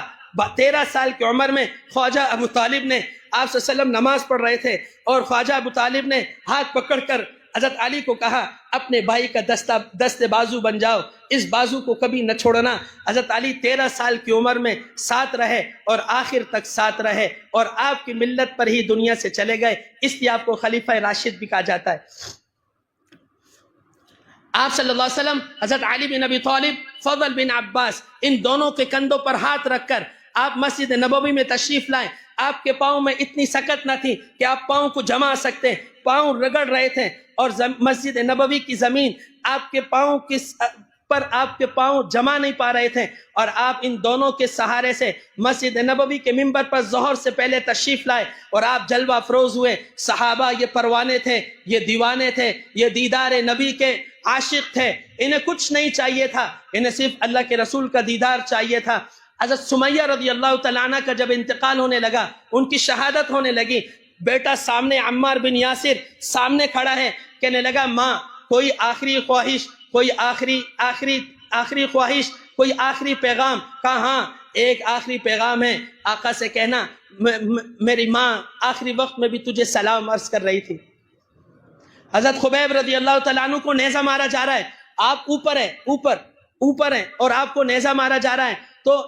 13 سال کی عمر میں خواجہ ابو طالب نے آپ صلی اللہ علیہ وسلم نماز پڑھ رہے تھے، اور خواجہ ابو طالب نے ہاتھ پکڑ کر حضرت علی کو کہا اپنے بھائی کا دست بازو بن جاؤ، اس بازو کو کبھی نہ چھوڑنا۔ حضرت علی 13 سال کی عمر میں ساتھ رہے اور آخر تک ساتھ رہے، اور آپ کی ملت پر ہی دنیا سے چلے گئے، اس لیے آپ کو خلیفہ راشد بھی کہا جاتا ہے۔ آپ صلی اللہ علیہ وسلم حضرت علی بن ابی طالب، فضل بن عباس، ان دونوں کے کندھوں پر ہاتھ رکھ کر آپ مسجد نبوی میں تشریف لائیں۔ آپ کے پاؤں میں اتنی سکت نہ تھی کہ آپ پاؤں کو جما سکتے، پاؤں رگڑ رہے تھے، اور مسجد نبوی کی زمین آپ کے پاؤں جما نہیں پا رہے تھے، اور آپ ان دونوں کے سہارے سے مسجد نبوی کے منبر پر ظہر سے پہلے تشریف لائے، اور آپ جلوہ افروز ہوئے۔ صحابہ یہ پروانے تھے، یہ دیوانے تھے، یہ دیدار نبی کے عاشق تھے، انہیں کچھ نہیں چاہیے تھا، انہیں صرف اللہ کے رسول کا دیدار چاہیے تھا۔ حضرت سمیہ رضی اللہ تعالیٰ عنہ کا جب انتقال ہونے لگا، ان کی شہادت ہونے لگی، بیٹا سامنے عمار بن یاسر سامنے کھڑا ہے، کہنے لگا ماں کوئی آخری خواہش، کوئی آخری خواہش، کوئی آخری پیغام؟ کہا ہاں ایک آخری پیغام ہے، آقا سے کہنا میری ماں آخری وقت میں بھی تجھے سلام عرض کر رہی تھی۔ حضرت خبیب رضی اللہ تعالیٰ عنہ کو نیزہ مارا جا رہا ہے، آپ اوپر ہیں اور آپ کو نیزہ مارا جا رہا ہے، تو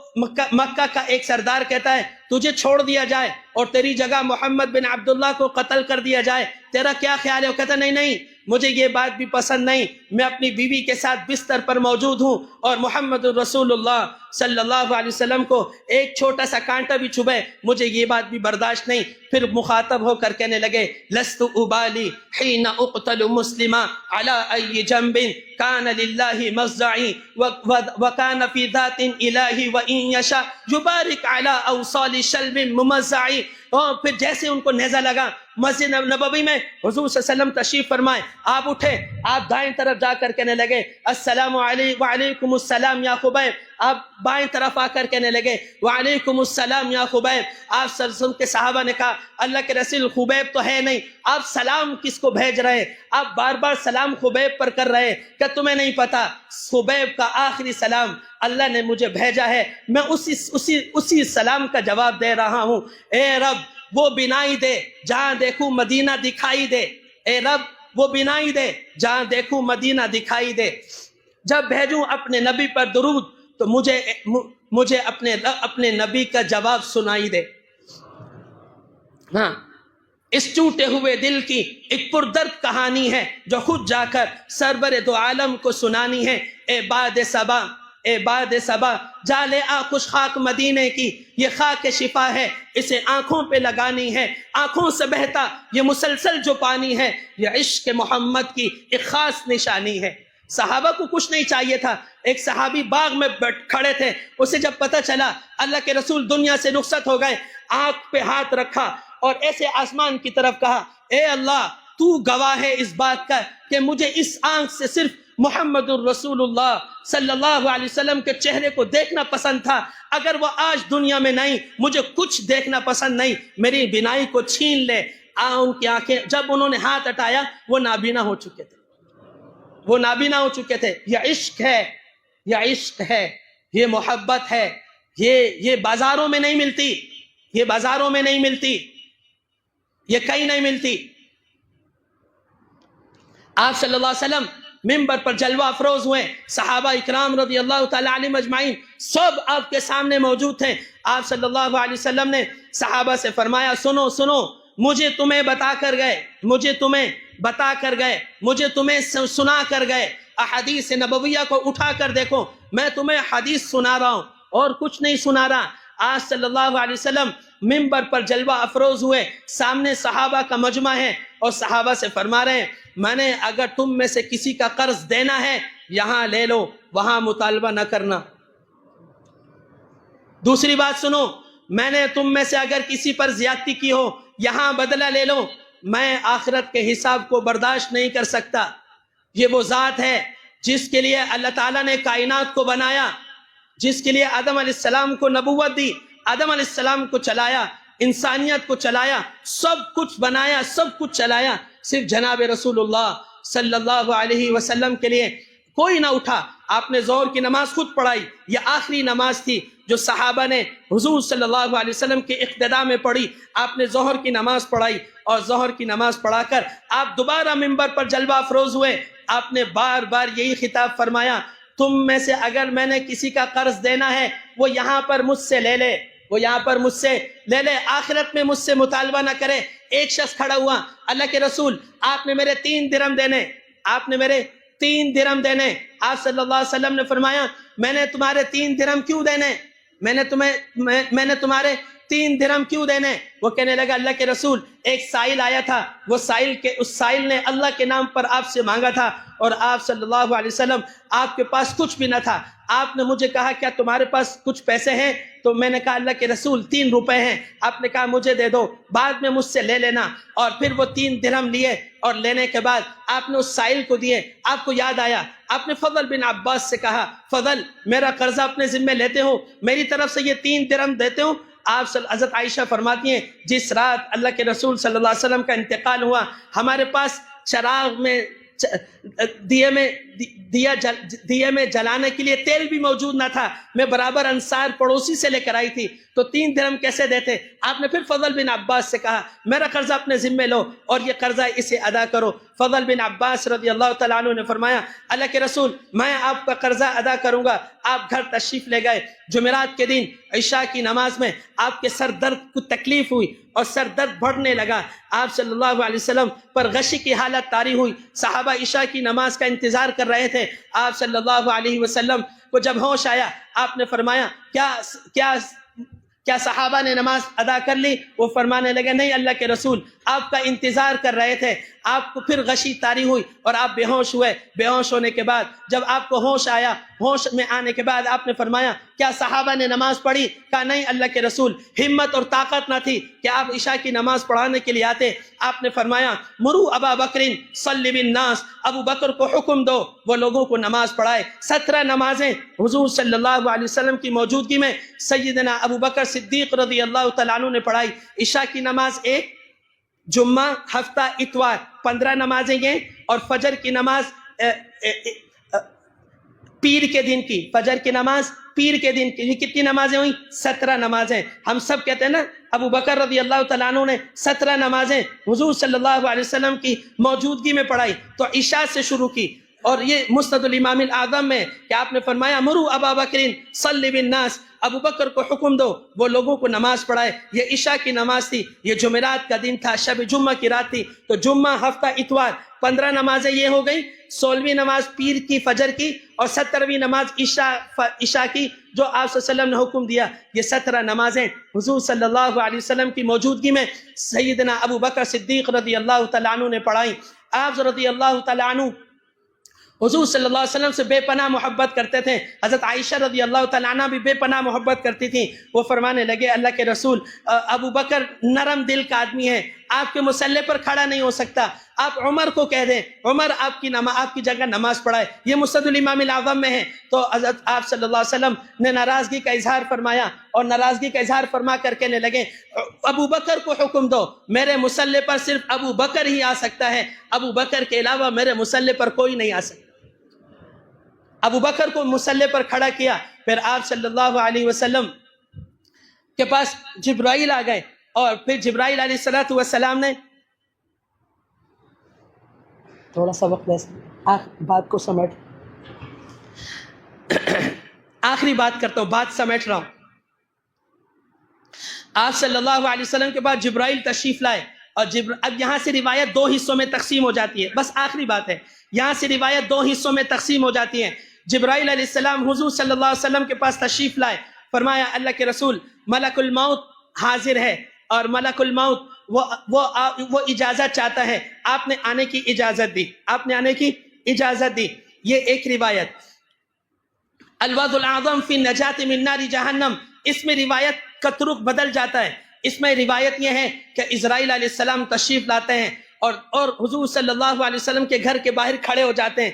مکہ کا ایک سردار کہتا ہے تجھے چھوڑ دیا جائے اور تیری جگہ محمد بن عبداللہ کو قتل کر دیا جائے، تیرا کیا خیال ہے؟ وہ کہتا نہیں مجھے یہ بات بھی پسند نہیں، میں اپنی بیوی کے ساتھ بستر پر موجود ہوں، اور محمد رسول اللہ صلی اللہ علیہ وسلم کو ایک چھوٹا سا کانٹا بھی چبھے، مجھے یہ بات بھی برداشت نہیں۔ پھر مخاطب ہو کر کہنے لگے لست ابالی حین اقتل مسلما علی ای جنب کان للہ مفزعی وکان فی ذات الہی وان یشاء یبارک علی اوصال شلب ممزعی۔ اور پھر جیسے ان کو نیزہ لگا، مسجد نبوی میں حضور صلی اللہ علیہ وسلم تشریف فرمائے، آپ اٹھے، آپ دائیں طرف جا کر کہنے لگے السلام علیکم وعلیکم السلام یا خبیب، آپ بائیں طرف آ کر کہنے لگے وعلیکم السلام یا خبیب۔ آپ صلی اللہ علیہ وسلم کے صحابہ نے کہا اللہ کے رسول خبیب تو ہے نہیں، آپ سلام کس کو بھیج رہے ہیں؟ آپ بار بار سلام خبیب پر کر رہے ہیں، کہ تمہیں نہیں پتا خبیب کا آخری سلام اللہ نے مجھے بھیجا ہے، میں اسی سلام کا جواب دے رہا ہوں۔ اے رب وہ بینائی دے جہاں دیکھوں مدینہ دکھائی دے، اے رب وہ بنائی دے، جہاں دیکھوں مدینہ دکھائی دے، جب بھیجوں اپنے نبی پر درود تو مجھے اپنے نبی کا جواب سنائی دے۔ ہاں، اس ٹوٹے ہوئے دل کی ایک پردرد کہانی ہے جو خود جا کر سرور دو عالم کو سنانی ہے۔ اے باد صبا جا لے آ خوش خاک مدینے کی، یہ خاک شفا ہے اسے آنکھوں پہ لگانی ہے، آنکھوں سے بہتا یہ مسلسل جو پانی ہے، یہ عشق محمد کی ایک خاص نشانی ہے۔ صحابہ کو کچھ نہیں چاہیے تھا، ایک صحابی باغ میں کھڑے تھے، اسے جب پتہ چلا اللہ کے رسول دنیا سے رخصت ہو گئے، آنکھ پہ ہاتھ رکھا اور ایسے آسمان کی طرف کہا، اے اللہ تو گواہ ہے اس بات کا کہ مجھے اس آنکھ سے صرف محمد الرسول اللہ صلی اللہ علیہ وسلم کے چہرے کو دیکھنا پسند تھا، اگر وہ آج دنیا میں نہیں، مجھے کچھ دیکھنا پسند نہیں، میری بینائی کو چھین لے۔ ان کی آنکھیں جب انہوں نے ہاتھ ہٹایا وہ نابینا ہو چکے تھے، وہ نابینا ہو چکے تھے۔ یہ عشق ہے، یہ عشق ہے، یہ محبت ہے، یہ بازاروں میں نہیں ملتی، یہ بازاروں میں نہیں ملتی، یہ کہیں نہیں ملتی۔ آپ صلی اللہ علیہ وسلم ممبر پر جلوہ افروز ہوئے، صحابہ اکرام رضی اللہ تعالیٰ عنہم اجمعین سب آپ کے سامنے موجود تھے۔ آپ صلی اللہ علیہ وسلم نے صحابہ سے فرمایا، سنو سنو، مجھے تمہیں بتا کر گئے، مجھے تمہیں سنا کر گئے، احادیث نبویہ کو اٹھا کر دیکھو، میں تمہیں حدیث سنا رہا ہوں اور کچھ نہیں سنا رہا۔ آج صلی اللہ علیہ وسلم ممبر پر جلوہ افروز ہوئے، سامنے صحابہ کا مجمع ہے اور صحابہ سے فرما رہے ہیں، میں نے اگر تم میں سے کسی کا قرض دینا ہے یہاں لے لو، وہاں مطالبہ نہ کرنا۔ دوسری بات سنو، میں نے تم میں سے اگر کسی پر زیادتی کی ہو یہاں بدلہ لے لو، میں آخرت کے حساب کو برداشت نہیں کر سکتا۔ یہ وہ ذات ہے جس کے لیے اللہ تعالیٰ نے کائنات کو بنایا، جس کے لیے آدم علیہ السلام کو نبوت دی، آدم علیہ السلام کو چلایا، انسانیت کو چلایا، سب کچھ بنایا، سب کچھ چلایا، صرف جناب رسول اللہ صلی اللہ علیہ وسلم کے لیے کوئی نہ اٹھا۔ آپ نے ظہر کی نماز خود پڑھائی، یہ آخری نماز تھی جو صحابہ نے حضور صلی اللہ علیہ وسلم کے اقتداء میں پڑھی۔ آپ نے ظہر کی نماز پڑھائی اور ظہر کی نماز پڑھا کر آپ دوبارہ ممبر پر جلوہ افروز ہوئے۔ آپ نے بار بار یہی خطاب فرمایا، تم میں سے اگر میں نے کسی کا قرض دینا ہے وہ یہاں پر مجھ سے لے لے، وہ یہاں پر مجھ سے لے لے، آخرت میں مجھ سے مطالبہ نہ کرے۔ ایک شخص کھڑا ہوا، اللہ کے رسول آپ نے میرے 3 درہم دینے، آپ نے میرے 3 درہم دینے۔ آپ صلی اللہ علیہ وسلم نے فرمایا، میں نے تمہارے 3 درہم کیوں دینے، میں نے تمہارے 3 درہم کیوں دینے؟ وہ کہنے لگا، اللہ کے رسول ایک سائل آیا تھا، وہ اس سائل نے اللہ کے نام پر آپ سے مانگا تھا اور آپ صلی اللہ علیہ وسلم آپ کے پاس کچھ بھی نہ تھا، آپ نے مجھے کہا کیا تمہارے پاس کچھ پیسے ہیں؟ تو میں نے کہا اللہ کے رسول 3 روپے ہیں۔ آپ نے کہا مجھے دے دو، بعد میں مجھ سے لے لینا۔ اور پھر وہ 3 درہم لیے اور لینے کے بعد آپ نے اس سائل کو دیے۔ آپ کو یاد آیا، آپ نے فضل بن عباس سے کہا، فضل میرا قرضہ اپنے ذمہ لیتے ہو، میری طرف سے یہ 3 درہم دیتے ہو؟ آپ حضرت عائشہ فرماتی ہیں، جس رات اللہ کے رسول صلی اللہ علیہ وسلم کا انتقال ہوا، ہمارے پاس چراغ میں دیے میں جلانے کے لیے تیل بھی موجود نہ تھا، میں برابر انصار پڑوسی سے لے کر آئی تھی، تو 3 درہم کیسے دیتے؟ آپ نے پھر فضل بن عباس سے کہا، میرا قرضہ اپنے ذمہ لو اور یہ قرضہ اسے ادا کرو۔ فضل بن عباس رضی اللہ تعالیٰ عنہ نے فرمایا، اللہ کے رسول میں آپ کا قرضہ ادا کروں گا۔ آپ گھر تشریف لے گئے۔ جمعرات کے دن عشاء کی نماز میں آپ کے سر درد کو تکلیف ہوئی اور سر درد بڑھنے لگا، آپ صلی اللہ علیہ وسلم پر غشی کی حالت طاری ہوئی، صحابہ عشاء کی نماز کا انتظار کر رہے تھے۔ آپ صلی اللہ علیہ وسلم کو جب ہوش آیا، آپ نے فرمایا، کیا صحابہ نے نماز ادا کر لی؟ وہ فرمانے لگے، نہیں اللہ کے رسول آپ کا انتظار کر رہے تھے۔ آپ کو پھر غشی طاری ہوئی اور آپ بے ہوش ہوئے۔ بے ہوش ہونے کے بعد جب آپ کو ہوش آیا، ہوش میں آنے کے بعد آپ نے فرمایا، کیا صحابہ نے نماز پڑھی؟ کہا نہیں اللہ کے رسول، ہمت اور طاقت نہ تھی کہ آپ عشاء کی نماز پڑھانے کے لیے آتے۔ آپ نے فرمایا، مرو ابا بکرین صلی بالناس، ابو بکر کو حکم دو وہ لوگوں کو نماز پڑھائے۔ 17 نمازیں حضور صلی اللہ علیہ وسلم کی موجودگی میں سیدنا ابو بکر صدیق رضی اللہ تعالیٰ عنہ نے پڑھائی۔ عشاء کی نماز ایک، جمعہ، ہفتہ، اتوار، 15 نمازیں یہ، اور فجر کی نماز پیر کے دن کی، فجر کی نماز پیر کے دن کی۔ یہ کتنی نمازیں ہوئیں؟ 17 نمازیں۔ ہم سب کہتے ہیں نا ابو بکر رضی اللہ تعالیٰ عنہ نے 17 نمازیں حضور صلی اللہ علیہ وسلم کی موجودگی میں پڑھائی، تو عشاء سے شروع کی، اور یہ مسند الامام الاعظم میں کہ آپ نے فرمایا مرو ابا بکرین صلی بالناس، ابو بکر کو حکم دو وہ لوگوں کو نماز پڑھائے۔ یہ عشاء کی نماز تھی، یہ جمعرات کا دن تھا، شب جمعہ کی رات تھی، تو جمعہ ہفتہ اتوار 15 نمازیں یہ ہو گئی، 16ویں نماز پیر کی فجر کی، اور 17ویں نماز عشاء کی جو آپ صلی اللہ علیہ وسلم نے حکم دیا۔ یہ 17 نمازیں حضور صلی اللہ علیہ وسلم کی موجودگی میں سیدنا ابو بکر صدیق رضی اللہ تعالیٰ عنہ نے پڑھائیں۔ آپ رضی اللہ تعالیٰ عنہ حضور صلی اللہ علیہ وسلم سے بے پناہ محبت کرتے تھے، حضرت عائشہ رضی اللہ تعالیٰ عنہ بھی بے پناہ محبت کرتی تھیں۔ وہ فرمانے لگے اللہ کے رسول ابو بکر نرم دل کا آدمی ہے، آپ کے مصلی پر کھڑا نہیں ہو سکتا، آپ عمر کو کہہ دیں عمر آپ کی جگہ نماز پڑھائے۔ یہ مسند الامام الاعظم میں ہے۔ تو حضرت آپ صلی اللہ علیہ وسلم نے ناراضگی کا اظہار فرمایا، اور ناراضگی کا اظہار فرما کر کہنے لگے ابو بکر کو حکم دو، میرے مصلی پر صرف ابو بکر ہی آ سکتا ہے، ابو بکر کے علاوہ میرے مصلی پر کوئی نہیں آ سکتا۔ ابو بکر کو مصلی پر کھڑا کیا۔ پھر آپ صلی اللہ علیہ وسلم کے پاس جبرائیل آ گئے، اور پھر جبرائیل علیہ السلام نے تھوڑا سا وقت بات کو سمیٹ آخری بات کرتا ہوں، بات سمیٹ رہا ہوں۔ آپ صلی اللہ علیہ وسلم کے بعد جبرائیل تشریف لائے، اور اب یہاں سے روایت 2 حصوں میں تقسیم ہو جاتی ہے، بس آخری بات ہے، یہاں سے روایت 2 حصوں میں تقسیم ہو جاتی ہے۔ جبرائیل علیہ السلام حضور صلی اللہ علیہ وسلم کے پاس تشریف لائے، فرمایا اللہ کے رسول ملک الموت حاضر ہے، اور ملک الموت وہ اجازت چاہتا ہے، آپ نے آنے کی اجازت دی، آپ نے آنے کی اجازت دی۔ یہ ایک روایت۔ الوعد الاعظم فی النجات من نار جہنم، اس میں روایت کا طرق بدل جاتا ہے۔ اس میں روایت یہ ہے کہ اسرائیل علیہ السلام تشریف لاتے ہیں، اور حضور صلی اللہ علیہ وسلم کے گھر کے باہر کھڑے ہو جاتے ہیں،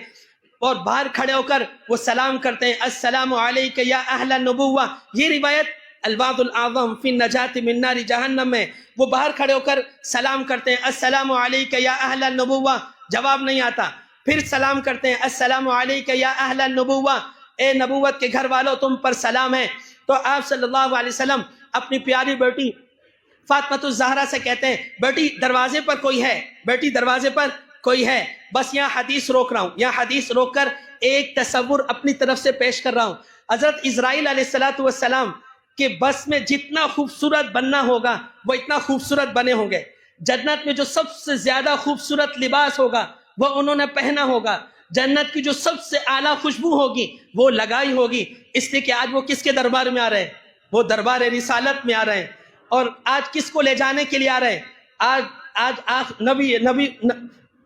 اور باہر کھڑے ہو کر وہ سلام کرتے ہیں السلام علیک یا اہل النبوہ۔ یہ روایت الوعد الاعظم فی النجات من نار جہنم میں وہ باہر کھڑے ہو کر سلام کرتے ہیں السلام علیک یا اہل النبوہ، جواب نہیں آتا، پھر سلام کرتے ہیں السلام علیک یا اہل النبوہ، اے نبوت کے گھر والوں تم پر سلام ہے۔ تو آپ صلی اللہ علیہ وسلم اپنی پیاری بیٹی فاطمہ الزہرا سے کہتے ہیں بیٹی دروازے پر کوئی ہے، بیٹی دروازے پر کوئی ہے۔ بس یہاں حدیث روک رہا ہوں، یہاں حدیث روک کر ایک تصور اپنی طرف سے پیش کر رہا ہوں۔ حضرت اسرائیل علیہ السلام کے بس میں جتنا خوبصورت بننا ہوگا وہ اتنا خوبصورت بنے ہوں گے۔ جنت میں جو سب سے زیادہ خوبصورت لباس ہوگا وہ انہوں نے پہنا ہوگا، جنت کی جو سب سے اعلیٰ خوشبو ہوگی وہ لگائی ہوگی، اس لیے کہ آج وہ کس کے دربار میں آ رہے ہیں؟ وہ دربار رسالت میں آ رہے ہیں۔ اور آج کس کو لے جانے کے لیے آ رہے ہیں؟ آج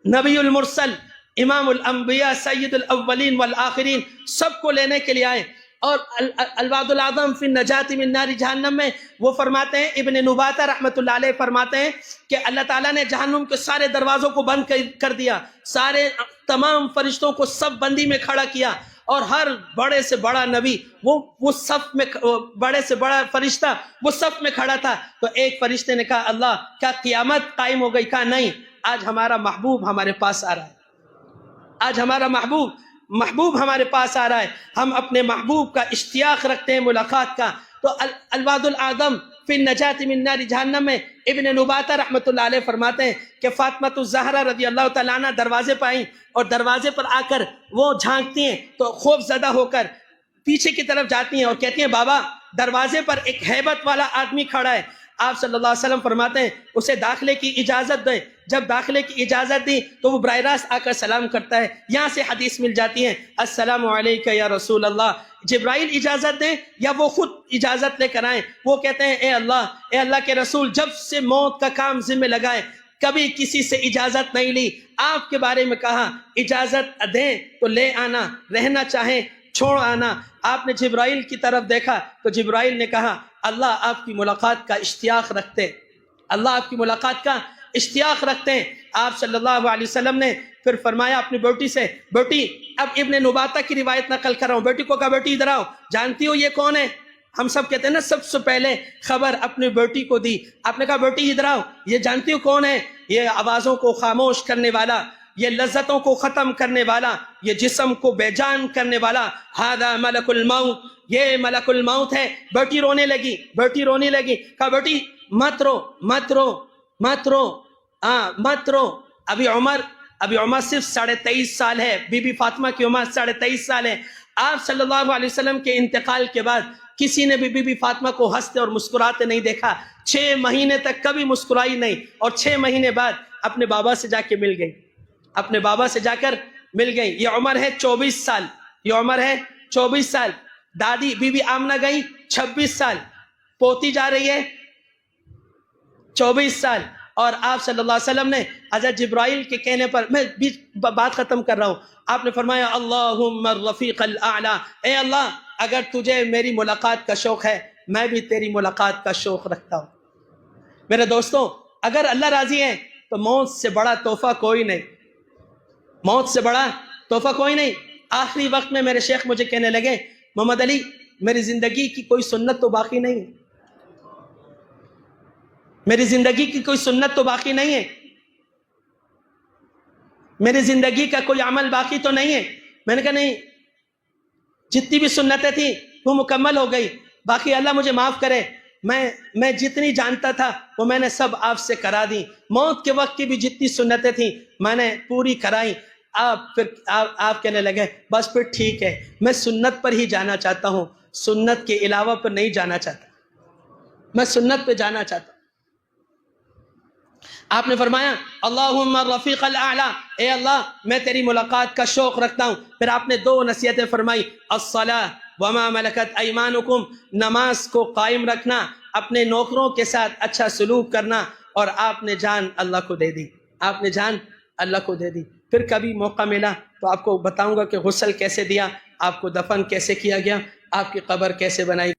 نبی المرسل، امام الانبیاء، سید الاولین والآخرین، سب کو لینے کے لیے آئے۔ اور الوعد الاعظم فی النجات من نار جہنم میں وہ فرماتے ہیں، ابن نباتہ رحمۃ اللہ علیہ فرماتے ہیں کہ اللہ تعالیٰ نے جہنم کے سارے دروازوں کو بند کر دیا، تمام فرشتوں کو سب بندی میں کھڑا کیا، اور ہر بڑے سے بڑا نبی وہ صف میں، بڑے سے بڑا فرشتہ وہ صف میں کھڑا تھا۔ تو ایک فرشتے نے کہا اللہ کیا قیامت قائم ہو گئی؟ کہا نہیں، آج ہمارا محبوب ہمارے پاس آ رہا ہے، آج ہمارا محبوب ہمارے پاس آ رہا ہے، ہم اپنے محبوب کا اشتیاق رکھتے ہیں ملاقات کا۔ تو الوعد الاعظم فی النجات من نار جہنم میں ابن نباتہ رحمۃ اللہ علیہ فرماتے ہیں کہ فاطمہ الزہرا رضی اللہ تعالیٰ عنہ دروازے پر آئیں، اور دروازے پر آ کر وہ جھانکتی ہیں تو خوف زدہ ہو کر پیچھے کی طرف جاتی ہیں اور کہتی ہیں بابا دروازے پر ایک ہیبت والا آدمی کھڑا ہے۔ آپ صلی اللہ علیہ وسلم فرماتے ہیں اسے داخلے کی اجازت دیں۔ جب داخلے کی اجازت دی تو وہ براہ راست آ کر سلام کرتا ہے۔ یہاں سے حدیث مل جاتی ہے السلام علیک یا رسول اللہ، جبرائیل اجازت دیں یا وہ خود اجازت لے کر آئیں۔ وہ کہتے ہیں اے اللہ کے رسول جب سے موت کا کام ذمہ لگائے کبھی کسی سے اجازت نہیں لی، آپ کے بارے میں کہا اجازت دیں تو لے آنا، رہنا چاہیں چھوڑ آنا۔ آپ نے جبرائیل کی طرف دیکھا تو جبرائیل نے کہا اللہ آپ کی ملاقات کا اشتیاق رکھتے، اللہ آپ کی ملاقات کا اشتیاق رکھتے ہیں۔ آپ صلی اللہ علیہ وسلم نے پھر فرمایا اپنی بیٹی سے، بیٹی اب ابن نباتہ کی روایت نقل کر رہا ہوں، بیٹی کو کہا بیٹی ادھر آؤ، جانتی ہو یہ کون ہے؟ ہم سب کہتے ہیں نا سب سے پہلے خبر اپنی بیٹی کو دی۔ آپ نے کہا بیٹی ادھر آؤ، یہ جانتی ہو کون ہے؟ یہ آوازوں کو خاموش کرنے والا، یہ لذتوں کو ختم کرنے والا، یہ جسم کو بے جان کرنے والا، ہذا ملک الموت، یہ ملک الموت ہے۔ بیٹی رونے لگی، بیٹی رونے لگی۔ کہا بیٹی مت رو مت رو مت رو، مت رو۔ ابھی عمر صرف 23.5 سال ہے، بی بی فاطمہ کی عمر 23.5 سال ہے۔ آپ صلی اللہ علیہ وسلم کے انتقال کے بعد کسی نے بھی بی بی فاطمہ کو ہنستے اور مسکراتے نہیں دیکھا، 6 مہینے تک کبھی مسکرائی نہیں، اور 6 مہینے بعد اپنے بابا سے جا کے مل گئی، اپنے بابا سے جا کر مل گئی۔ یہ عمر ہے 24 سال، یہ عمر ہے 24 سال۔ دادی بی بی آمنہ گئی 26 سال، پوتی جا رہی ہے 24 سال، اور آپ صلی اللہ علیہ وسلم نے حضرت جبرائیل کے کہنے پر، میں بات ختم کر رہا ہوں، آپ نے فرمایا اللہم الرفیق الاعلی، اے اللہ اگر تجھے میری ملاقات کا شوق ہے میں بھی تیری ملاقات کا شوق رکھتا ہوں۔ میرے دوستوں، اگر اللہ راضی ہے تو موت سے بڑا تحفہ کوئی نہیں، موت سے بڑا تحفہ کوئی نہیں۔ آخری وقت میں میرے شیخ مجھے کہنے لگے محمد علی میری زندگی کی کوئی سنت تو باقی نہیں ہے، میری زندگی کی کوئی سنت تو باقی نہیں ہے، میری زندگی کا کوئی عمل باقی تو نہیں ہے۔ میں نے کہا نہیں، جتنی بھی سنتیں تھیں وہ مکمل ہو گئی، باقی اللہ مجھے معاف کرے، میں جتنی جانتا تھا وہ میں نے سب آپ سے کرا دی، موت کے وقت کی بھی جتنی سنتیں تھیں میں نے پوری کرائی۔ آپ کہنے لگے بس پھر ٹھیک ہے، میں سنت پر ہی جانا چاہتا ہوں، سنت کے علاوہ پر نہیں جانا چاہتا، میں سنت پہ جانا چاہتا ہوں۔ آپ نے فرمایا اللہم الرفیق الاعلی، اے اللہ میں تیری ملاقات کا شوق رکھتا ہوں۔ پھر آپ نے 2 نصیحتیں فرمائی، الصلاۃ وما ملکت ایمانکم، نماز کو قائم رکھنا، اپنے نوکروں کے ساتھ اچھا سلوک کرنا، اور آپ نے جان اللہ کو دے دی، آپ نے جان اللہ کو دے دی۔ پھر کبھی موقع ملا تو آپ کو بتاؤں گا کہ غسل کیسے دیا، آپ کو دفن کیسے کیا گیا، آپ کی قبر کیسے بنائی